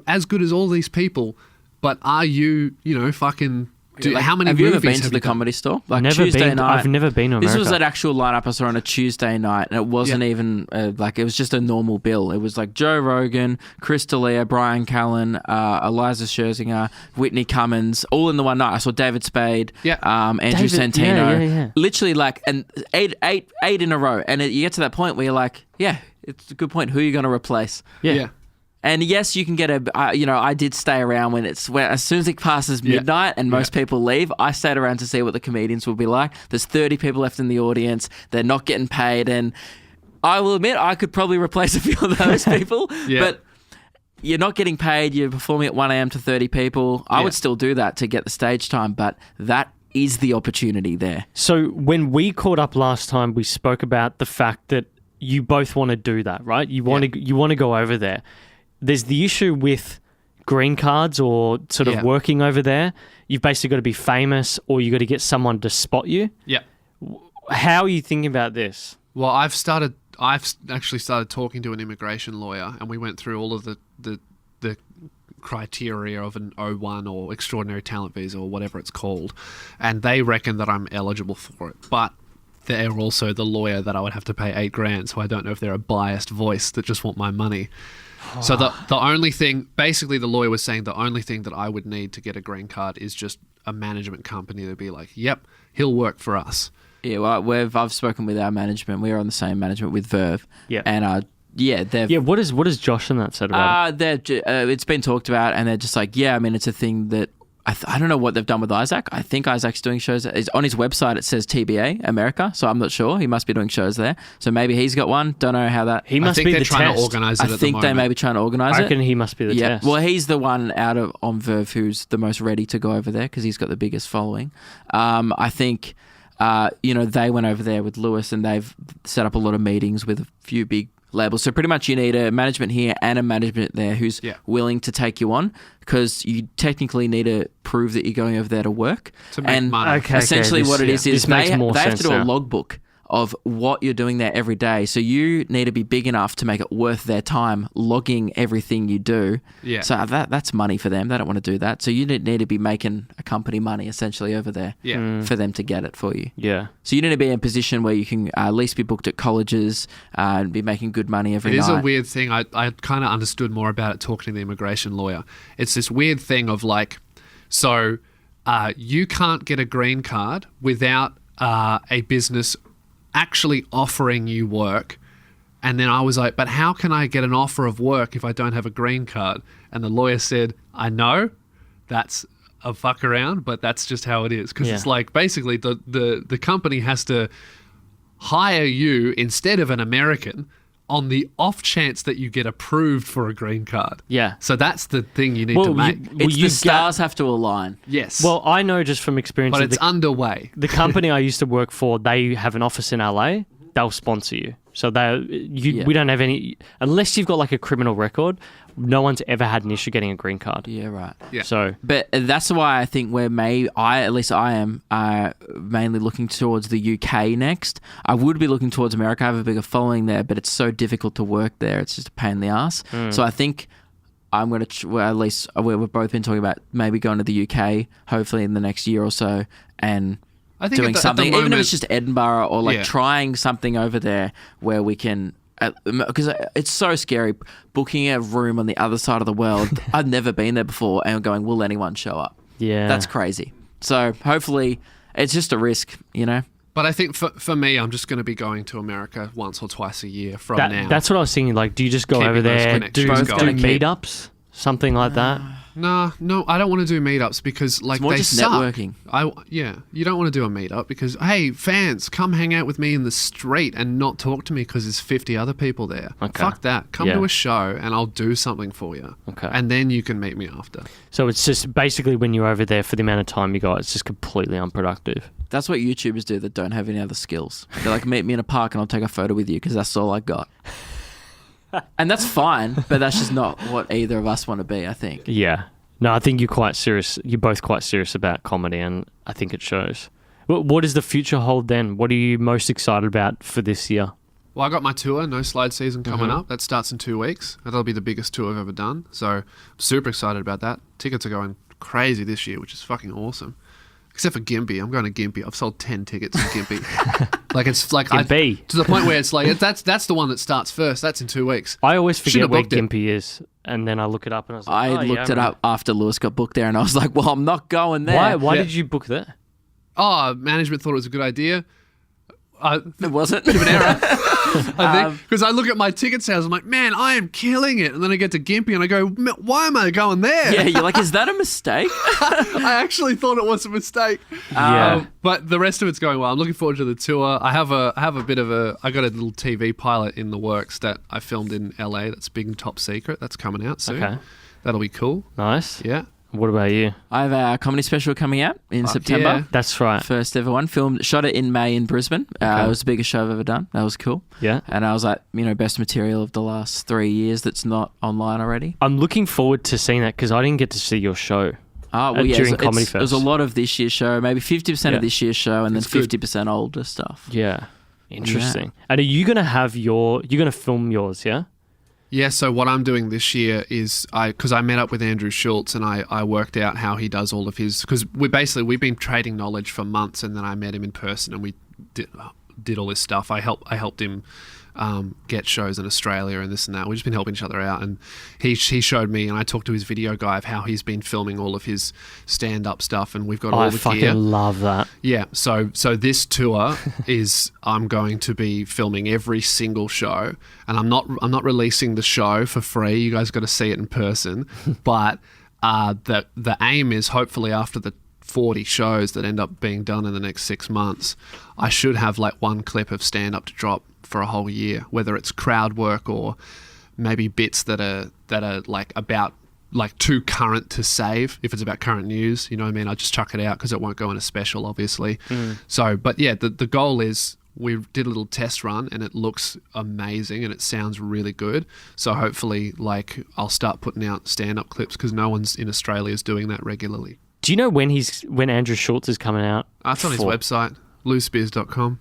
as good as all these people, but are you fucking? How many? Have you movies ever been to have the you done? Comedy Store? Like Never Tuesday been. night. I've never been to America. This was an actual lineup I saw on a Tuesday night, and it wasn't even like it was just a normal bill. It was like Joe Rogan, Chris D'Elia, Brian Callen, Eliza Scherzinger, Whitney Cummings, all in the one night. I saw David Spade, Andrew Santino, Yeah. literally like and eight in a row. And you get to that point where you're like, yeah, it's a good point. Who are you going to replace? Yeah. And yes, you can get I did stay around when as soon as it passes midnight and most people leave, I stayed around to see what the comedians will be like. There's 30 people left in the audience. They're not getting paid. And I will admit, I could probably replace a few of those people. But you're not getting paid. You're performing at 1 a.m. to 30 people. I would still do that to get the stage time, but that is the opportunity there. So when we caught up last time, we spoke about the fact that you both want to do that, right? You want to go over there. There's the issue with green cards or sort of working over there. You've basically got to be famous or you got to get someone to spot you. Yeah. How are you thinking about this? Well, I've actually started talking to an immigration lawyer, and we went through all of the criteria of an O1 or extraordinary talent visa or whatever it's called, and they reckon that I'm eligible for it. But they're also the lawyer that I would have to pay $8,000, so I don't know if they're a biased voice that just want my money. So the only thing, basically the lawyer was saying the only thing that I would need to get a green card is just a management company to be like, yep, he'll work for us. Yeah, well, I've spoken with our management. We're on the same management with Verve. Yeah. And what is Josh and that said about it? It's been talked about, and they're just like, yeah, I mean, it's a thing that I don't know what they've done with Isaac. I think Isaac's doing shows. On his website, it says TBA America, so I'm not sure. He must be doing shows there. So maybe he's got one. Don't know how that. He must be the trying test. to organize it. I think they may be trying to organize it. I reckon he must be the test. Well, he's the one out of on Verve who's the most ready to go over there because he's got the biggest following. I think. They went over there with Lewis and they've set up a lot of meetings with a few big labels. So pretty much you need a management here and a management there who's willing to take you on because you technically need to prove that you're going over there to work. To make money. Essentially what it is they have to do a logbook of what you're doing there every day. So you need to be big enough to make it worth their time logging everything you do. Yeah. So that's money for them. They don't want to do that. So you need to be making a company money essentially over there for them to get it for you. Yeah. So you need to be in a position where you can at least be booked at colleges and be making good money every night. It is a weird thing. I kind of understood more about it talking to the immigration lawyer. It's this weird thing of like, so you can't get a green card without a business actually offering you work. And then I was like, but how can I get an offer of work if I don't have a green card? And the lawyer said, I know that's a fuck around, but that's just how it is. Because it's like basically the company has to hire you instead of an American on the off chance that you get approved for a green card. Yeah. So that's the thing you need to make. The stars have to align. Yes. Well, I know just from experience. But it's underway. The company I used to work for, they have an office in LA. They'll sponsor you. So we don't have any, unless you've got like a criminal record, no one's ever had an issue getting a green card. Yeah, right. Yeah. So, but that's why I think I am mainly looking towards the UK next. I would be looking towards America. I have a bigger following there, but it's so difficult to work there. It's just a pain in the ass. So I think I'm going to, at least we've both been talking about maybe going to the UK, hopefully in the next year or so, and I think doing something, moment, even if it's just Edinburgh or like trying something over there where we can, because it's so scary booking a room on the other side of the world. I've never been there before and going, will anyone show up? Yeah. That's crazy. So hopefully it's just a risk, you know? But I think for me, I'm just going to be going to America once or twice a year from now. That's what I was thinking. Like, do you just go over there, do meetups, something like that? No, I don't want to do meetups because like It's more they just suck. networking. You don't want to do a meetup because hey, fans, come hang out with me in the street and not talk to me because there's 50 other people there. Okay. Fuck that. Come to a show and I'll do something for you. Okay. And then you can meet me after. So it's just basically when you're over there for the amount of time you got, it's just completely unproductive. That's what YouTubers do that don't have any other skills. They're like, meet me in a park and I'll take a photo with you because that's all I got. And that's fine, but that's just not what either of us want to be, I think. Yeah. No, I think you're quite serious. You're both quite serious about comedy, and I think it shows. What does the future hold then? What are you most excited about for this year? Well, I got my tour, No Slide season coming up. That starts in 2 weeks. That'll be the biggest tour I've ever done. So I'm super excited about that. Tickets are going crazy this year, which is fucking awesome. Except for Gympie. I'm going to Gympie. I've sold 10 tickets to Gympie. Like it's like Gympie. To the point where it's like that's the one that starts first. That's in 2 weeks. I always Should've forget where booked it. Gympie is, and then I look it up and I was like, I looked it up after Lewis got booked there and I was like, well, I'm not going there. Why Yeah. did you book there? Oh, management thought it was a good idea. It wasn't. Bit of an error. I think because I look at my ticket sales, I'm like, man, I am killing it. And then I get to Gympie and I go, why am I going there? Yeah, you're like, is that a mistake? I actually thought it was a mistake. Yeah. But the rest of it's going well. I'm looking forward to the tour. I got a little TV pilot in the works that I filmed in LA. That's big and top secret. That's coming out soon. Okay. That'll be cool. Nice. Yeah. What about you? I have a comedy special coming out in September. yeah. That's right. First ever one. Shot it in May in Brisbane. It was the biggest show I've ever done. That was cool. Yeah. And I was like, best material of the last 3 years that's not online already. I'm looking forward to seeing that because I didn't get to see your show. During Comedy Fest. It was a lot of this year's show, maybe 50% of this year's show, and then It's good. 50% older stuff. Yeah. Interesting. And are you going to film yours, yeah? Yeah, so what I'm doing this year is because I met up with Andrew Schultz and I worked out how he does all of his, because we've been trading knowledge for months, and then I met him in person and we did all this stuff. I helped him get shows in Australia and this and that. We've just been helping each other out, and he showed me, and I talked to his video guy of how he's been filming all of his stand-up stuff, and we've got all I the fucking gear. love that. Yeah, so this tour is I'm going to be filming every single show, and I'm not releasing the show for free. You guys got to see it in person, but the aim is hopefully after the 40 shows that end up being done in the next 6 months, I should have like one clip of stand-up to drop for a whole year, whether it's crowd work or maybe bits that are like about like too current to save. If it's about current news, you know what I mean, I just chuck it out because it won't go in a special, obviously. So but yeah, the goal is we did a little test run and it looks amazing and it sounds really good, so hopefully like I'll start putting out stand-up clips because no one's in Australia is doing that regularly. Do you know when Andrew Schultz is coming out? That's on his website, lewisspears.com.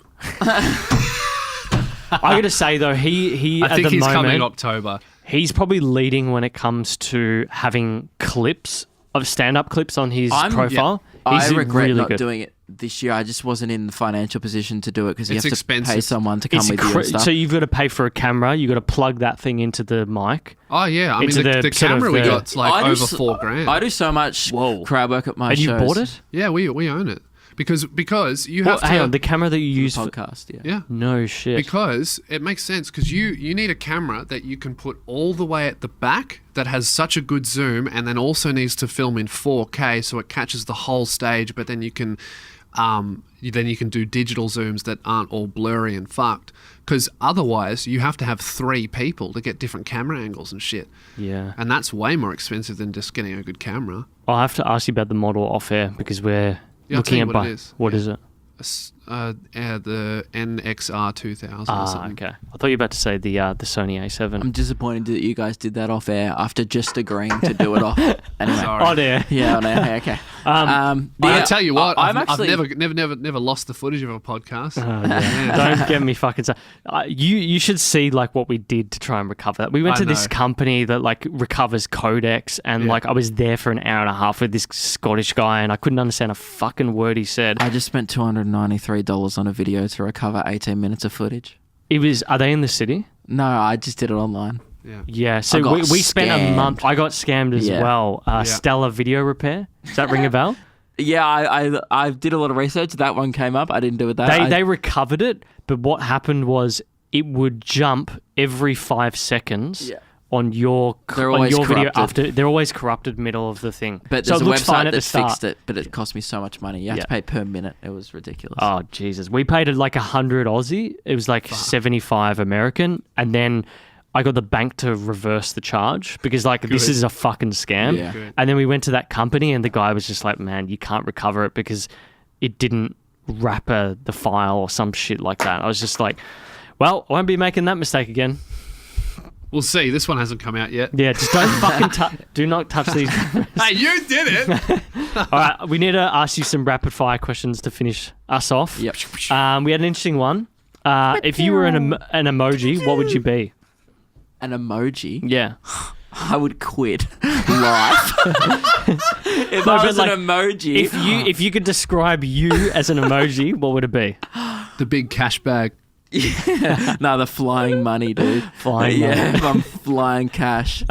I got to say though, he I at think the he's moment, coming October. he's probably leading when it comes to having clips of stand-up clips on his profile. I He's regret really not good. doing it this year. I just wasn't in the financial position to do it because you It's have to expensive. pay someone to come with you and stuff. So you've got to pay for a camera. You've got to plug that thing into the mic. Oh yeah, I mean Into the the sort of camera we the- got's like I do over s- $4,000. I do so much crowd work at my And shows. you bought it? Yeah, we own it because you Well, have to. hang on, the camera that you use for... Podcast, yeah. Yeah, No shit. because it makes sense because you need a camera that you can put all the way at the back that has such a good zoom, and then also needs to film in 4K so it catches the whole stage. But then you can do digital zooms that aren't all blurry and fucked. Because otherwise, you have to have 3 people to get different camera angles and shit. Yeah. And that's way more expensive than just getting a good camera. I'll have to ask you about the model off air because we're I'll looking tell you at... what it is. What is it? The NXR 2000 or something. Okay. I thought you were about to say the Sony A7. I'm disappointed that you guys did that off air after just agreeing to do it off. Anyway. Sorry. Oh, there. Yeah, I know. Okay. But I tell you what, I'm I've actually never lost the footage of a podcast. Don't get me fucking started. You should see like what we did to try and recover that. We went I to this know. company that like recovers codecs, and like I was there for an hour and a half with this Scottish guy, and I couldn't understand a fucking word he said. I just spent $293 on a video to recover 18 minutes of footage. Are they in the city? No, I just did it online. Yeah. Yeah, so I got we spent a scammed. month. I got scammed as Yeah. well. Stellar Video Repair. Does that ring a bell? Yeah, I did a lot of research. That one came up. I didn't do it that. They recovered it, but what happened was it would jump every 5 seconds. Yeah. on your They're on always your video corrupted. after they're always corrupted middle of the thing. But so there's it a looks fine website at the that start. fixed it, but it cost me so much money. You have to pay per minute. It was ridiculous. Oh Jesus, we paid it like 100 Aussie. It was like 75 American, and then I got the bank to reverse the charge because like this is a fucking scam. Yeah. Good. And then we went to that company, and the guy was just like, "Man, you can't recover it because it didn't wrap the file or some shit like that." I was just like, "Well, I won't be making that mistake again." We'll see. This one hasn't come out yet. Yeah, just don't fucking do not touch these. Hey, you did it. All right, we need to ask you some rapid fire questions to finish us off. Yep. We had an interesting one. If you were an emoji, what would you be? An emoji? Yeah. I would quit life. If I was an emoji. If you could describe you as an emoji, what would it be? The big cash bag. Yeah. No, the flying money, dude. Flying money. Yeah, if I'm flying cash.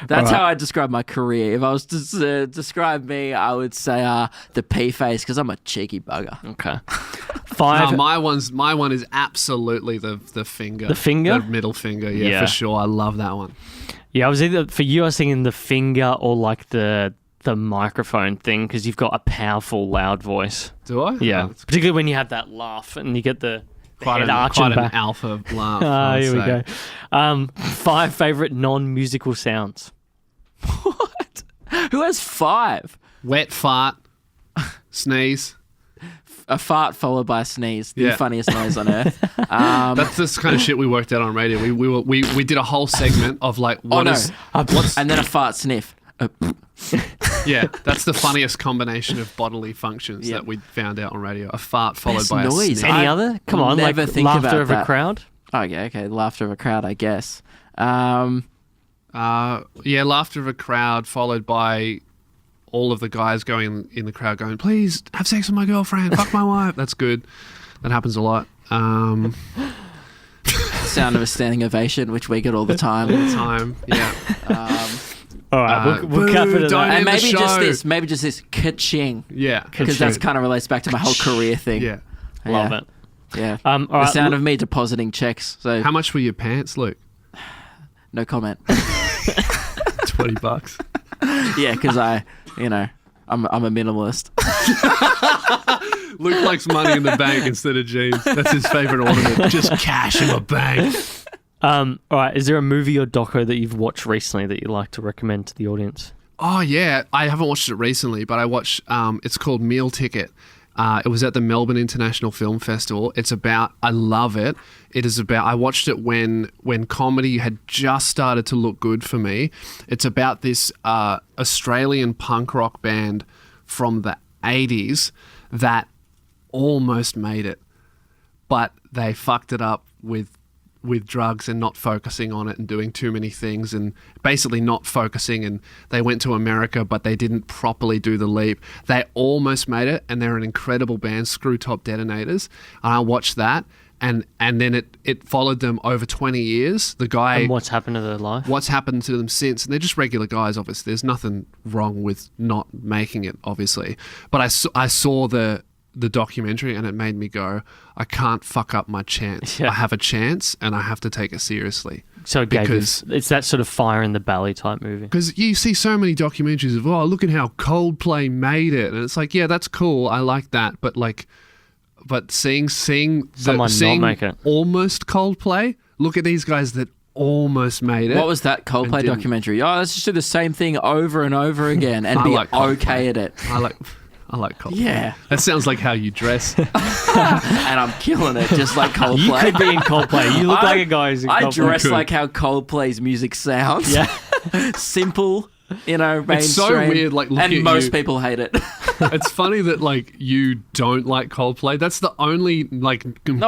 That's how I describe my career. If I was to describe me, I would say the P face because I'm a cheeky bugger. Okay. No, my one is absolutely the finger. The finger? The middle finger, yeah, for sure. I love that one. Yeah, I was thinking the finger or like the microphone thing because you've got a powerful, loud voice. Do I? Yeah. Oh, Particularly when you have that laugh and you get the quite head an arching back. alpha laugh. Here we go. 5 favorite non-musical sounds. What? Who has 5? Wet fart, sneeze. A fart followed by a sneeze. The Yeah. funniest noise on earth. That's the kind of shit we worked out on radio. We did a whole segment of like what's and then a fart sniff. yeah, that's the funniest combination of bodily functions Yeah. that we found out on radio. A fart followed Best by noise. a sneeze. Any I other? Come on, like never think laughter about of a that. crowd. Okay, laughter of a crowd, I guess. Laughter of a crowd followed by all of the guys going in the crowd going, please have sex with my girlfriend, fuck my wife. That's good. That happens a lot. Sound of a standing ovation, which we get all the time. Yeah. All right, we'll cap it at don't that. And end the show. maybe just this ka-ching. Yeah. Because that kind of relates back to my whole career thing. Yeah. Love it. Yeah. All The right, sound of me depositing checks. So How much were your pants, Luke? no comment. $20. Yeah, because I'm a minimalist. Luke likes money in the bank instead of jeans. That's his favorite ornament. Just cash in the bank. all right, is there a movie or doco that you've watched recently that you'd like to recommend to the audience? Oh, yeah. I haven't watched it recently, but I watched, it's called Meal Ticket. It was at the Melbourne International Film Festival. I love it. It is about, I watched it when comedy had just started to look good for me. It's about this Australian punk rock band from the 80s that almost made it, but they fucked it up with drugs and not focusing on it and doing too many things and basically not focusing, and they went to America but they didn't properly do the leap. They almost made it, and they're an incredible band, Screw Top Detonators, and I watched that and then it followed them over 20 years. The guy, And what's happened to their life? what's happened to them since, and they're just regular guys, obviously. There's nothing wrong with not making it, obviously, but I saw the documentary and it made me go, I can't fuck up my chance. Yeah. I have a chance and I have to take it seriously. So it gave you- because it's that sort of fire in the belly type movie. you see so many documentaries of, oh, look at how Coldplay made it, and it's like, yeah, that's cool, I like that, but seeing Someone not make it. almost Coldplay, look at these guys that almost made it. What was that Coldplay didn't. documentary? Oh, let's just do the same thing over and over again and I be like Coldplay. okay at it. I like Coldplay. Yeah. That sounds like how you dress. And I'm killing it, just like Coldplay. You could be in Coldplay. You look like a guy who's in Coldplay. I dress Could. like how Coldplay's music sounds. Yeah. Simple, mainstream. It's so weird, like, looking and at most you. people hate it. It's funny that you don't like Coldplay. That's the only No,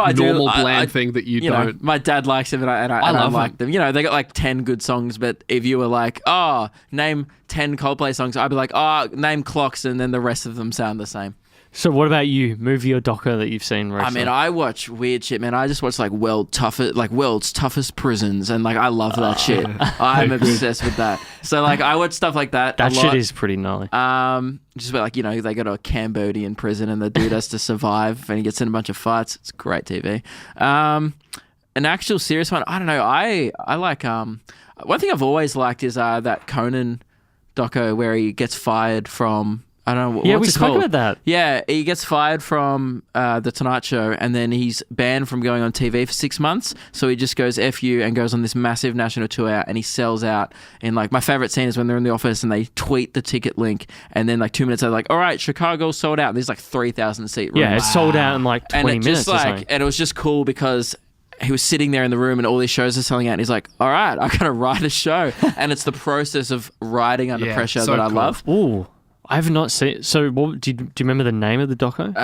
I do. normal I- bland thing that you know, don't. my dad likes them and I love like them. They got like 10 good songs, but if you were like, oh, name 10 Coldplay songs, I'd be like, oh, name Clocks, and then the rest of them sound the same. So what about you? Movie or doco that you've seen recently? I mean, I watch weird shit, man. I just watch like world's toughest prisons, and like I love that shit. I'm obsessed with that. So like I watch stuff like that. that a shit lot. is pretty gnarly. Just about like they go to a Cambodian prison and the dude has to survive and he gets in a bunch of fights. It's great TV. an actual serious one, I don't know. I like one thing I've always liked is that Conan doco where he gets fired from. I don't know. Yeah, what's we it spoke called? about that. Yeah, he gets fired from The Tonight Show, and then he's banned from going on TV for 6 months. So he just goes F you and goes on this massive national tour, and he sells out. And like my favorite scene is when they're in the office and they tweet the ticket link, and then like 2 minutes they're like, all right, Chicago sold out. And there's like 3,000 seat room. Yeah, it's sold out in like 20 and minutes or something. and it was just cool because he was sitting there in the room and all these shows are selling out, and he's like, all right, I gotta write a show. And it's the process of writing under pressure so that I cool. love. Ooh, I have not seen. So, do you remember the name of the doco?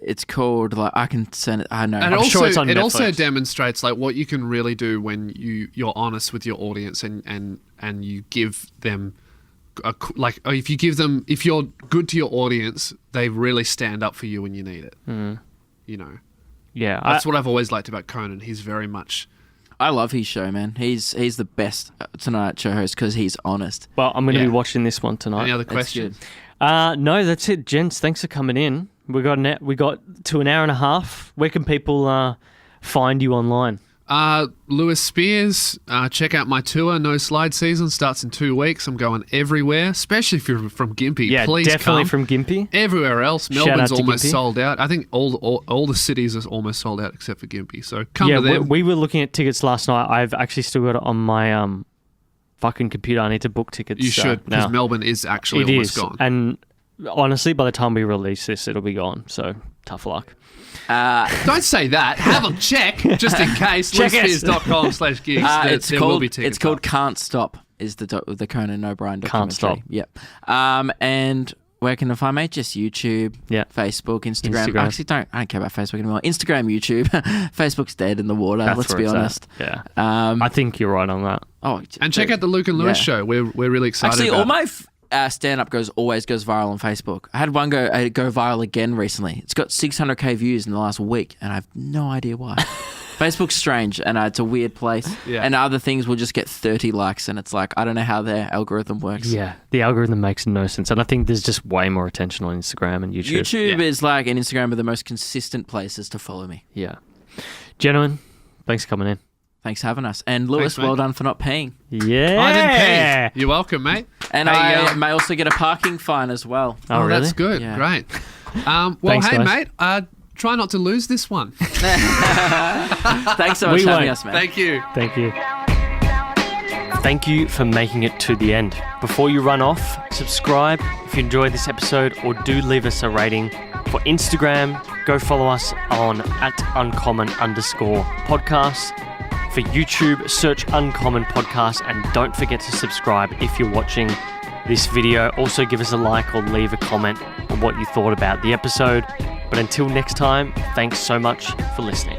It's called, like, I can send it. I know. And I'm also, sure it's on it Netflix. also demonstrates like what you can really do when you're honest with your audience and you give them if you're good to your audience, they really stand up for you when you need it. You know, Yeah, that's what I've always liked about Conan. He's very much. I love his show, man. He's the best Tonight Show host because he's honest. Well, I'm going to Yeah. be watching this one tonight. Any other That's questions? No, that's it, gents. Thanks for coming in. We got to an hour and a half. Where can people find you online? Lewis Spears, check out my tour. No Slide Season starts in 2 weeks. I'm going everywhere, especially if you're from Gympie. Yeah, Please definitely come. from Gympie. Everywhere else, Shout out Melbourne's to almost Gympie. sold out. I think all the cities are almost sold out except for Gympie. So come Yeah, to them. we were looking at tickets last night. I've actually still got it on my fucking computer. I need to book tickets. You should, because now. Melbourne is actually It almost is, gone. and honestly, by the time we release this, it'll be gone. So tough luck. Don't say that. Have a check, just in case. Check it. LewisSpears.com/gigs. There will be tickets. It's called Can't Stop. Is the Conan O'Brien documentary? Can't Stop. Yep. And where can I find me? Just YouTube, Yeah. Facebook, Instagram. Instagram. Actually, I don't care about Facebook anymore. Instagram, YouTube. Facebook's dead in the water. That's let's where be it's honest. at. Yeah. I think you're right on that. And check out the Luke and Lewis show. We're really excited Actually, about all my stand-up always goes viral on Facebook. I had one go viral again recently. It's got 600k views in the last week, and I have no idea why. Facebook's strange, and it's a weird place. Yeah. And other things will just get 30 likes, and it's like, I don't know how their algorithm works. Yeah, the algorithm makes no sense. And I think there's just way more attention on Instagram and YouTube. YouTube is like, and Instagram are the most consistent places to follow me. Yeah. Gentlemen, thanks for coming in. Thanks for having us. And Lewis, Thanks, mate. well done for not peeing. Yeah. I didn't pee. You're welcome, mate. And Hey, I may also get a parking fine as well. Oh, really? That's good. Yeah. Great. Well, Thanks, hey, guys. mate. Try not to lose this one. Thanks so much We for having won't. us, man. Thank you. Thank you. Thank you for making it to the end. Before you run off, subscribe if you enjoyed this episode, or do leave us a rating. For Instagram, go follow us on @uncommon_podcast. For YouTube, search Uncommon Podcast, and don't forget to subscribe if you're watching this video. Also give us a like or leave a comment on what you thought about the episode. But until next time, thanks so much for listening.